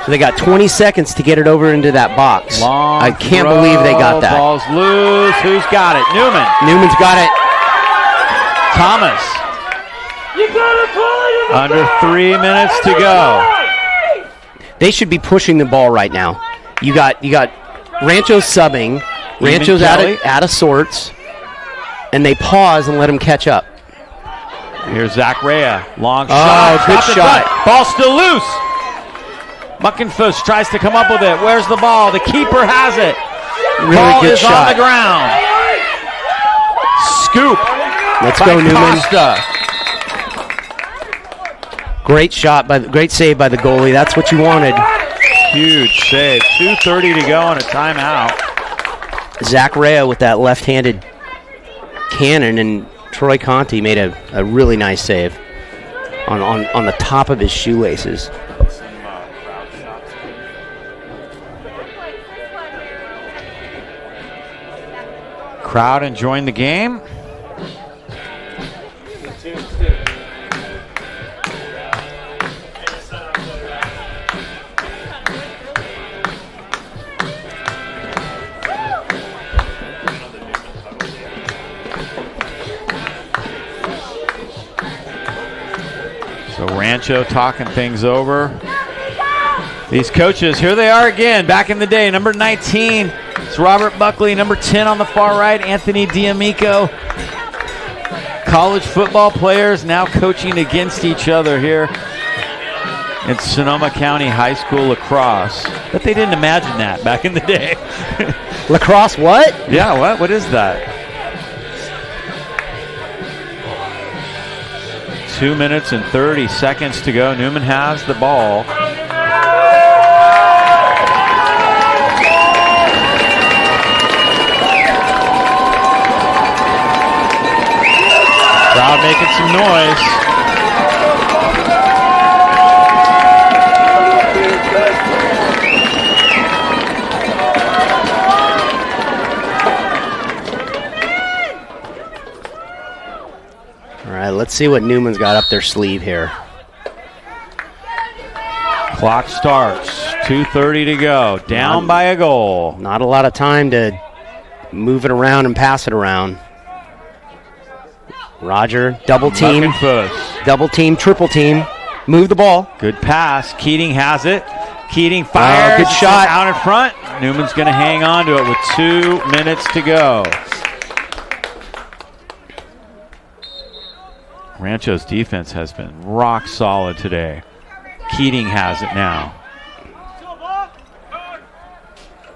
So they got 20 seconds to get it over into that box. Long I can't throw. believe they got that. Ball's loose. Who's got it? Newman. Newman's got it. Thomas. Under 3 minutes to go. They should be pushing the ball right now. You got Rancho subbing. Rancho's out of sorts, and they pause and let him catch up. Here's Zach Rhea. Long shot. Good shot. Ball still loose. Muckenfuss tries to come up with it. Where's the ball? The keeper has it. Really ball good is shot. on the ground. Scoop Let's go, Newman. Costa. Great save by the goalie. That's what you wanted. Huge save. 2:30 to go on a timeout. Zach Rea with that left-handed cannon, and Troy Conti made a really nice save on the top of his shoelaces. Crowd enjoying the game. So Rancho talking things over. These coaches, here they are again, back in the day. Number 19, it's Robert Buckley. Number 10 on the far right, Anthony D'Amico. College football players now coaching against each other here in Sonoma County High School lacrosse. But they didn't imagine that back in the day. Lacrosse what? Yeah, what? What is that? 2 minutes and 30 seconds to go. Newman has the ball. Crowd making some noise. All right, let's see what Newman's got up their sleeve here. Clock starts. 2:30 to go. Down by a goal. Not a lot of time to move it around and pass it around. Roger, double team, triple team. Move the ball. Good pass. Keating has it. Keating fires. Good shot. Out in front. Newman's going to hang on to it with 2 minutes to go. Rancho's defense has been rock solid today. Keating has it now.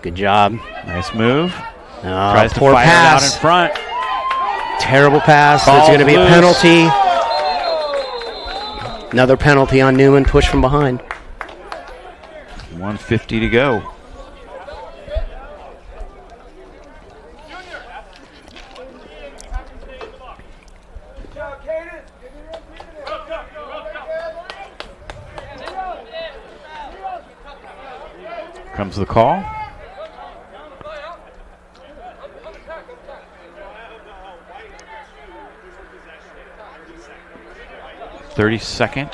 Good job. Nice move. Tries to fire it out in front. Terrible pass. Ball's There's going to be loose. a penalty. Another penalty on Newman. Push from behind. 1:50 to go. Comes the call. .30-second.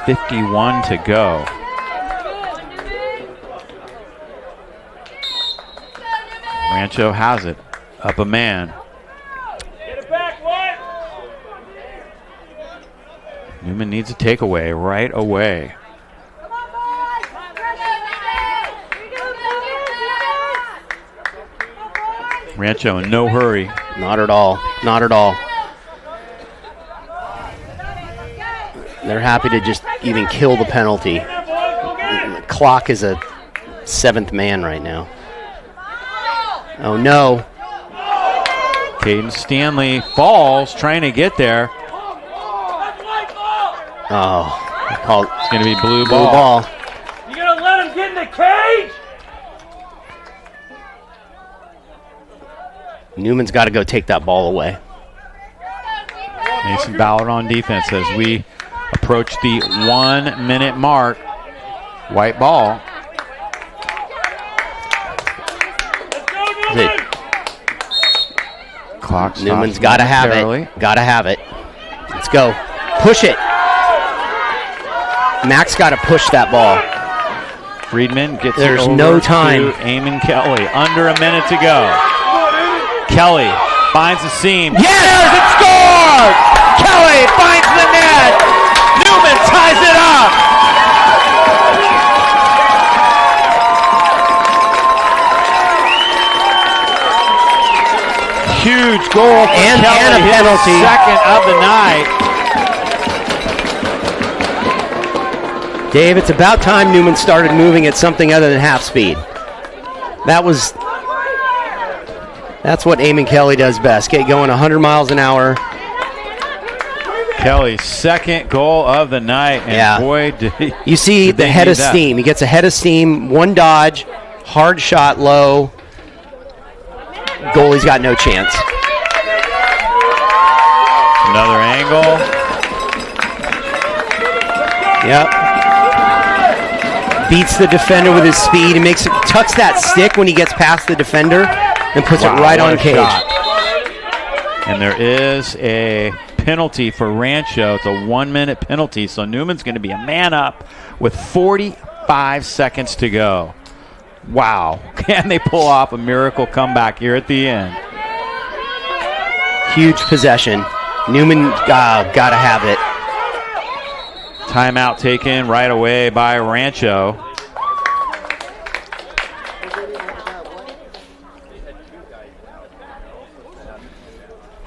.51 to go. Rancho has it. Up a man. Newman needs a takeaway right away. Rancho in no hurry. Not at all. Not at all. They're happy to just even kill the penalty. The clock is a seventh man right now. Oh, no. Caden Stanley falls, trying to get there. Oh, it's going to be blue ball. You gonna let him get in the cage? Newman's got to go take that ball away. Mason Ballard on defense as we approach the 1 minute mark. White ball. Clock stops. Newman's got to have it. Got to have it. Let's go. Push it. Max got to push that ball. Friedman gets There's it over no time. to Eamon Kelly. Under a minute to go. Kelly finds the seam. Yes! It scored! Kelly finds the net. Newman ties it up. huge goal for and Kelly, a his penalty. second of the night. Dave, it's about time Newman started moving at something other than half speed. That's what Eamon Kelly does best. Get going 100 miles an hour. Kelly's second goal of the night, and boy, you see the head of steam. He gets a head of steam, one dodge, hard shot low. Goalie's got no chance. Another angle. Yep. Beats the defender with his speed. He tucks that stick when he gets past the defender and puts it right on cage. Shot. And there is a penalty for Rancho. It's a 1-minute penalty, so Newman's going to be a man up with 45 seconds to go. Wow. Can they pull off a miracle comeback here at the end? Huge possession. Newman got to have it. Timeout taken right away by Rancho.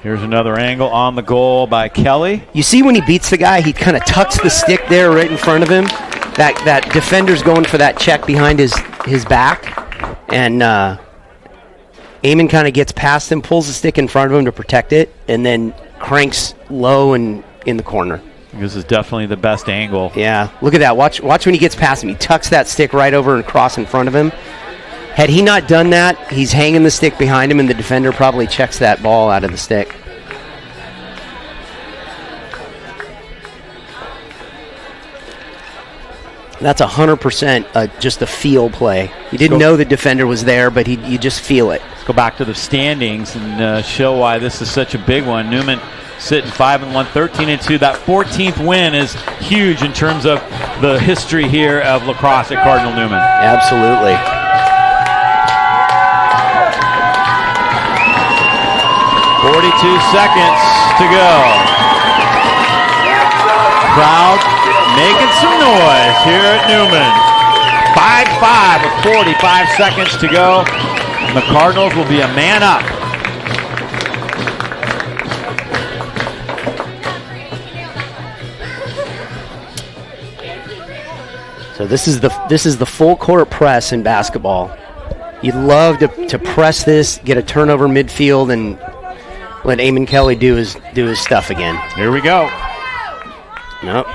Here's another angle on the goal by Kelly. You see when he beats the guy, he kind of tucks the stick there right in front of him. That defender's going for that check behind his back. And Eamon kind of gets past him, pulls the stick in front of him to protect it, and then cranks low and in the corner. This is definitely the best angle. Yeah, look at that. Watch when he gets past him. He tucks that stick right over and across in front of him. Had he not done that, he's hanging the stick behind him, and the defender probably checks that ball out of the stick. That's 100% just a feel play. You didn't know the defender was there, but you just feel it. Let's go back to the standings and show why this is such a big one. Newman sitting 5-1, 13-2. That 14th win is huge in terms of the history here of lacrosse at Cardinal Newman. Absolutely. Seconds to go. Crowd making some noise here at Newman. 5-5 with 45 seconds to go. And the Cardinals will be a man up. So this is the full court press in basketball. You'd love to press this, get a turnover midfield, and let Eamon Kelly do his stuff again. Here we go. Nope.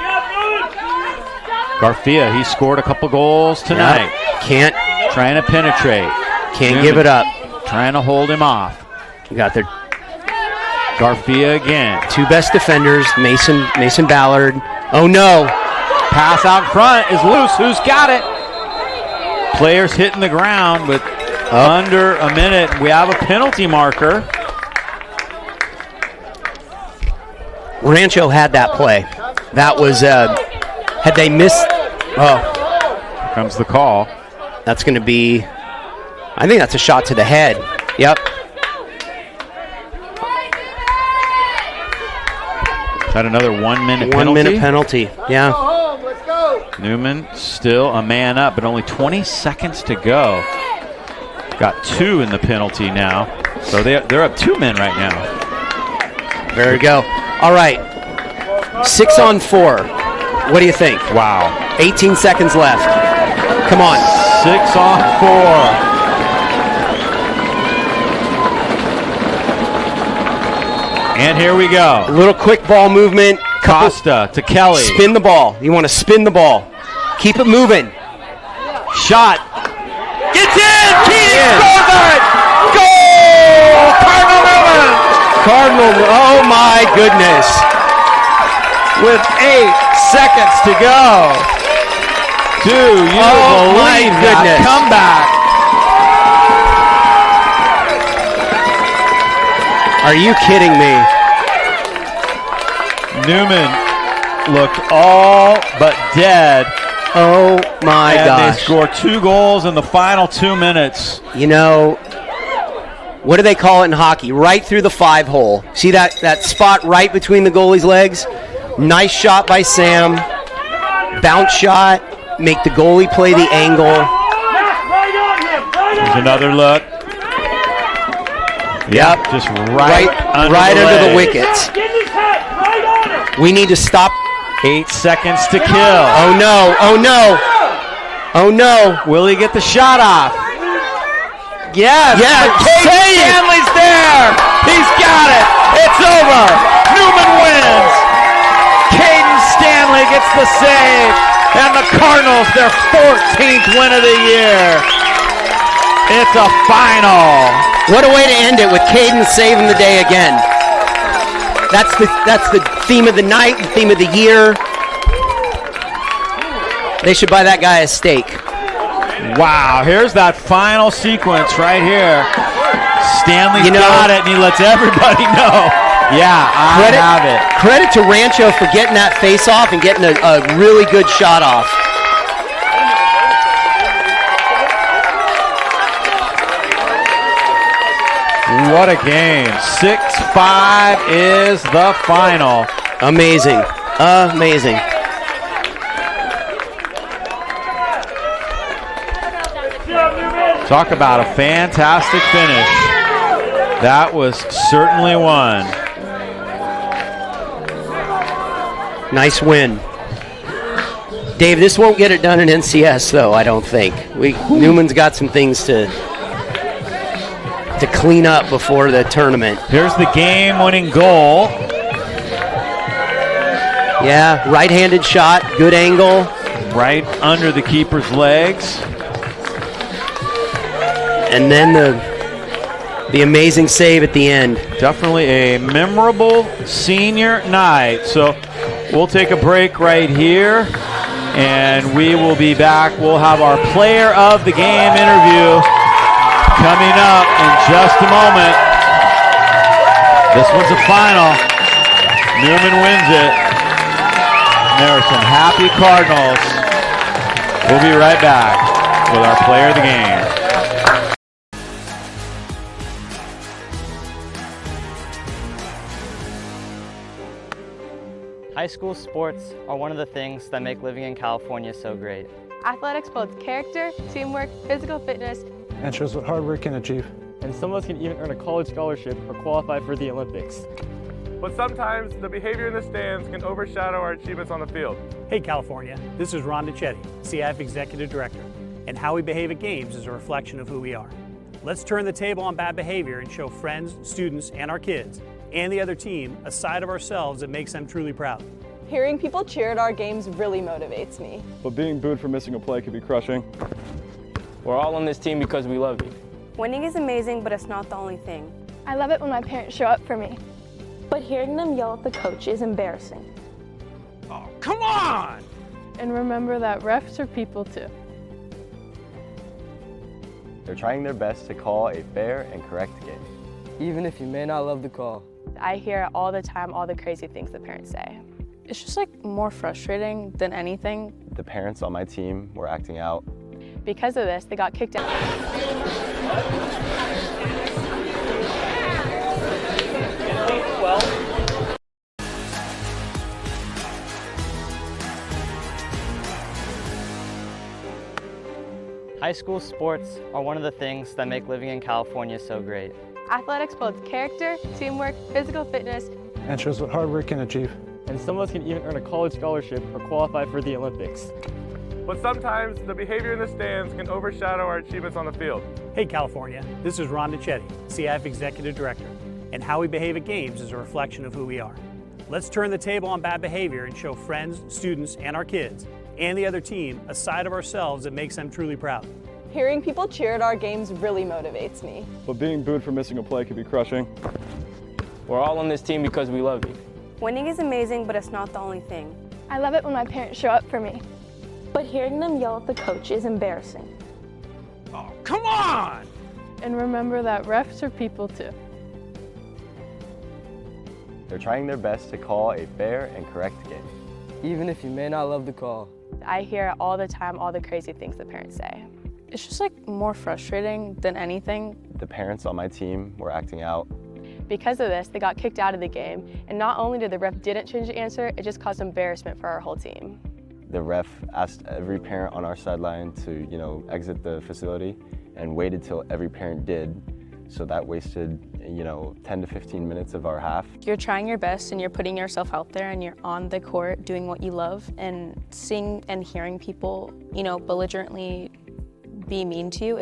Garcia, he scored a couple goals tonight. Can't. Trying to penetrate. Can't give it up. Trying to hold him off. You got their Garcia again. Two best defenders, Mason Ballard. Oh no. Pass out front is loose. Who's got it? Players hitting the ground with under a minute. We have a penalty marker. Rancho had that play. That was, had they missed, here comes the call. That's going to be, I think that's a shot to the head. Yep. Is that another 1 minute penalty? 1 minute penalty, yeah. Newman still a man up, but only 20 seconds to go. Got two in the penalty now. So they're up 2 men right now. There we go. All right, 6-on-4. What do you think? Wow. 18 seconds left. Come on. 6-on-4. And here we go. A little quick ball movement. Costa to Kelly. Spin the ball. You want to spin the ball. Keep it moving. Shot. Gets in! Keating scores it! Goal! Cardinal Newman! Cardinal, oh my goodness. With 8 seconds to go. Do you believe that comeback? Are you kidding me? Newman looked all but dead. Oh my gosh. And they scored 2 goals in the final 2 minutes. You know, what do they call it in hockey? Right through the 5-hole. See that spot right between the goalie's legs? Nice shot by Sam. Bounce shot. Make the goalie play the angle. Here's another look. Yep, just right under the wickets. We need to stop. 8 seconds to kill. Oh no, oh no, oh no. Will he get the shot off? Yes. Yeah, Caden Stanley's there. He's got it. It's over. Newman wins. Caden Stanley gets the save. And the Cardinals, their 14th win of the year. It's a final. What a way to end it with Caden saving the day again. That's the theme of the night, the theme of the year. They should buy that guy a steak. Wow, here's that final sequence right here. Stanley's got it, and he lets everybody know. Yeah, I have it. Credit to Rancho for getting that face off and getting a really good shot off. What a game. 6-5 is the final. Amazing. Amazing. Talk about a fantastic finish. That was certainly one. Nice win. Dave, this won't get it done in NCS, though, I don't think. Newman's got some things to clean up before the tournament. Here's the game-winning goal. Yeah, right-handed shot, good angle. Right under the keeper's legs. And then the amazing save at the end. Definitely a memorable senior night. So we'll take a break right here, and we will be back. We'll have our player of the game interview coming up in just a moment. This one's a final. Newman wins it. And there are some happy Cardinals. We'll be right back with our player of the game. High school sports are one of the things that make living in California so great. Athletics builds character, teamwork, physical fitness, And shows what hard work can achieve. And some of us can even earn a college scholarship or qualify for the Olympics. But sometimes the behavior in the stands can overshadow our achievements on the field. Hey California, this is Ron Nichetti, CIF Executive Director, and how we behave at games is a reflection of who we are. Let's turn the table on bad behavior and show friends, students, and our kids, and the other team, a side of ourselves that makes them truly proud. Hearing people cheer at our games really motivates me. But being booed for missing a play can be crushing. We're all on this team because we love you. Winning is amazing, but it's not the only thing. I love it when my parents show up for me. But hearing them yell at the coach is embarrassing. Oh, come on! And remember that refs are people too. They're trying their best to call a fair and correct game. Even if you may not love the call. I hear all the time all the crazy things the parents say. It's just like more frustrating than anything. The parents on my team were acting out. Because of this, they got kicked out. High school sports are one of the things that make living in California so great. Athletics builds character, teamwork, physical fitness, And shows what hard work can achieve. And some of us can even earn a college scholarship or qualify for the Olympics. But sometimes the behavior in the stands can overshadow our achievements on the field. Hey California, this is Ron Nichetti, CIF Executive Director, and how we behave at games is a reflection of who we are. Let's turn the table on bad behavior and show friends, students, and our kids, and the other team, a side of ourselves that makes them truly proud. Hearing people cheer at our games really motivates me. But being booed for missing a play can be crushing. We're all on this team because we love you. Winning is amazing, but it's not the only thing. I love it when my parents show up for me. But hearing them yell at the coach is embarrassing. Oh, come on! And remember that refs are people too. They're trying their best to call a fair and correct game. Even if you may not love the call. I hear all the time all the crazy things the parents say. It's just like more frustrating than anything. The parents on my team were acting out. Because of this, they got kicked out of the game. And not only did the ref didn't change the answer, it just caused embarrassment for our whole team. The ref asked every parent on our sideline to, exit the facility and waited till every parent did. So that wasted, 10 to 15 minutes of our half. You're trying your best and you're putting yourself out there and you're on the court doing what you love, and seeing and hearing people, belligerently be mean to you.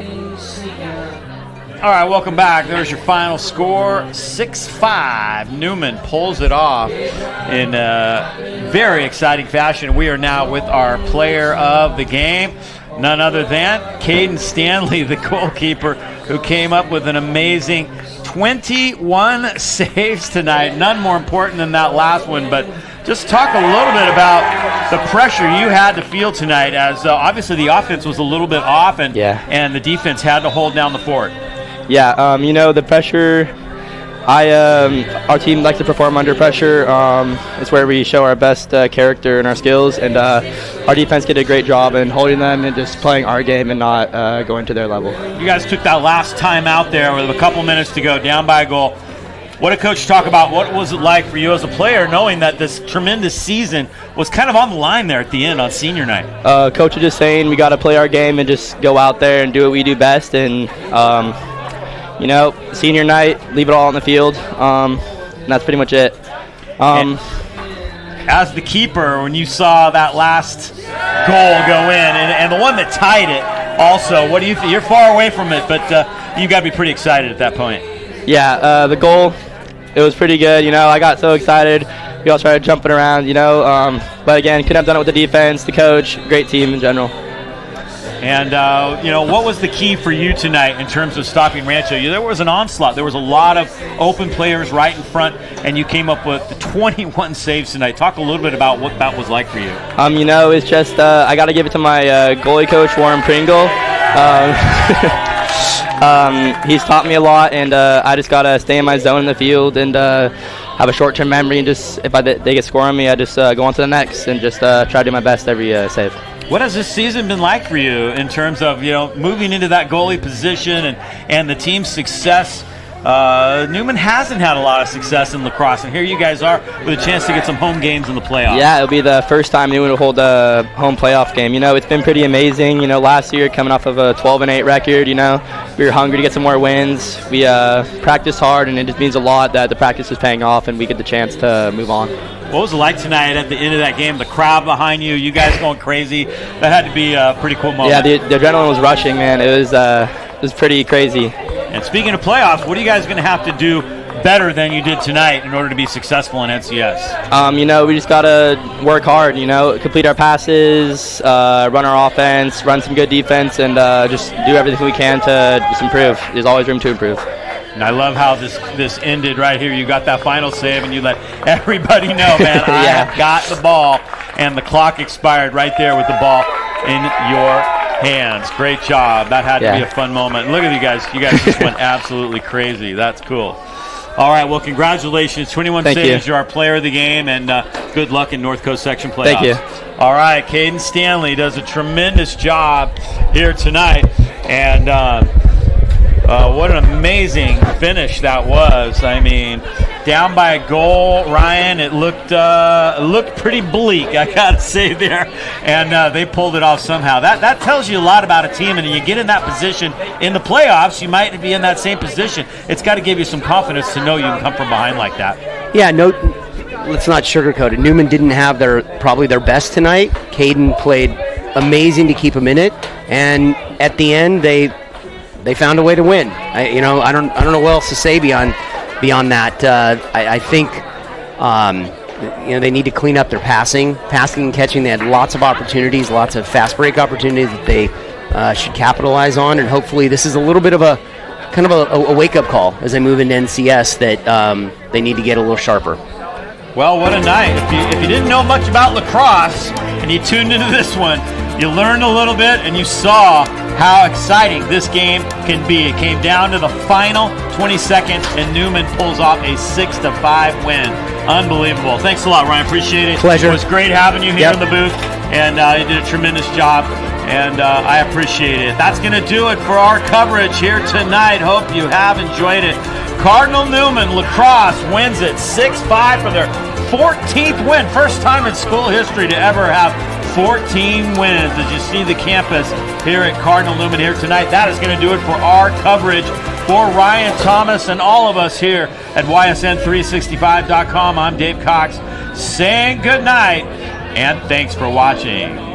All right, welcome back. There's your final score, 6-5. Newman pulls it off in a very exciting fashion. We are now with our player of the game, none other than Caden Stanley, the goalkeeper, who came up with an amazing 21 saves tonight. None more important than that last one, but just talk a little bit about the pressure you had to feel tonight, as obviously the offense was a little bit off, and the defense had to hold down the fort. Yeah, the pressure, our team likes to perform under pressure. It's where we show our best character and our skills, and our defense did a great job in holding them and just playing our game and not going to their level. You guys took that last time out there with a couple minutes to go, down by a goal. What did Coach talk about? What was it like for you as a player, knowing that this tremendous season was kind of on the line there at the end on senior night? Coach was just saying we got to play our game and just go out there and do what we do best, and senior night, leave it all on the field, and that's pretty much it. As the keeper, when you saw that last goal go in, and the one that tied it also, what do you think? You're far away from it, but you got to be pretty excited at that point. Yeah, the goal, it was pretty good. I got so excited. We all started jumping around, but again, couldn't have done it with the defense, the coach, great team in general. And, what was the key for you tonight in terms of stopping Rancho? There was an onslaught. There was a lot of open players right in front, and you came up with 21 saves tonight. Talk a little bit about what that was like for you. It's just I got to give it to my goalie coach, Warren Pringle. He's taught me a lot, and I just got to stay in my zone in the field and have a short-term memory, and just if they get score on me, I just go on to the next and just try to do my best every save. What has this season been like for you in terms of moving into that goalie position and the team's success? Newman hasn't had a lot of success in lacrosse, and here you guys are with a chance to get some home games in the playoffs. Yeah, it'll be the first time Newman will hold a home playoff game. It's been pretty amazing. Last year, coming off of a 12-8 record, we were hungry to get some more wins. We practiced hard, and it just means a lot that the practice is paying off and we get the chance to move on. What was it like tonight at the end of that game? The crowd behind you, you guys going crazy. That had to be a pretty cool moment. Yeah, the adrenaline was rushing, man. It was pretty crazy. And speaking of playoffs, what are you guys going to have to do better than you did tonight in order to be successful in NCS? We just got to work hard, complete our passes, run our offense, run some good defense, and just do everything we can to just improve. There's always room to improve. And I love how this ended right here. You got that final save, and you let everybody know, man, I have got the ball, and the clock expired right there with the ball in your hands. Great job. That had to be a fun moment. Look at you guys. You guys just went absolutely crazy. That's cool. All right, well, congratulations. 21 saves. You're our player of the game, and good luck in North Coast Section playoffs. Thank you. All right, Caden Stanley does a tremendous job here tonight, and what an amazing finish that was. I mean, down by a goal, Ryan, it looked pretty bleak, I got to say there, and they pulled it off somehow. That tells you a lot about a team, and you get in that position in the playoffs, you might be in that same position. It's got to give you some confidence to know you can come from behind like that. Yeah, let's not sugarcoat it. Newman didn't have probably their best tonight. Caden played amazing to keep them in it, and at the end, they found a way to win. I don't know what else to say beyond that. I think they need to clean up their passing and catching. They had lots of opportunities, lots of fast break opportunities that they should capitalize on, and hopefully this is a little bit of a kind of a wake up call as they move into NCS that they need to get a little sharper. Well, what a night. If you didn't know much about lacrosse and you tuned into this one, you learned a little bit and you saw how exciting this game can be. It came down to the final 20 seconds, and Newman pulls off a 6-5 win. Unbelievable. Thanks a lot, Ryan. Appreciate it. Pleasure. It was great having you here in the booth, and you did a tremendous job, and I appreciate it. That's going to do it for our coverage here tonight. Hope you have enjoyed it. Cardinal Newman Lacrosse wins it 6-5 for their 14th win. First time in school history to ever have 14 wins. As you see the campus here at Cardinal Newman here tonight, that is going to do it for our coverage. For Ryan Thomas and all of us here at YSN365.com, I'm Dave Cox saying good night and thanks for watching.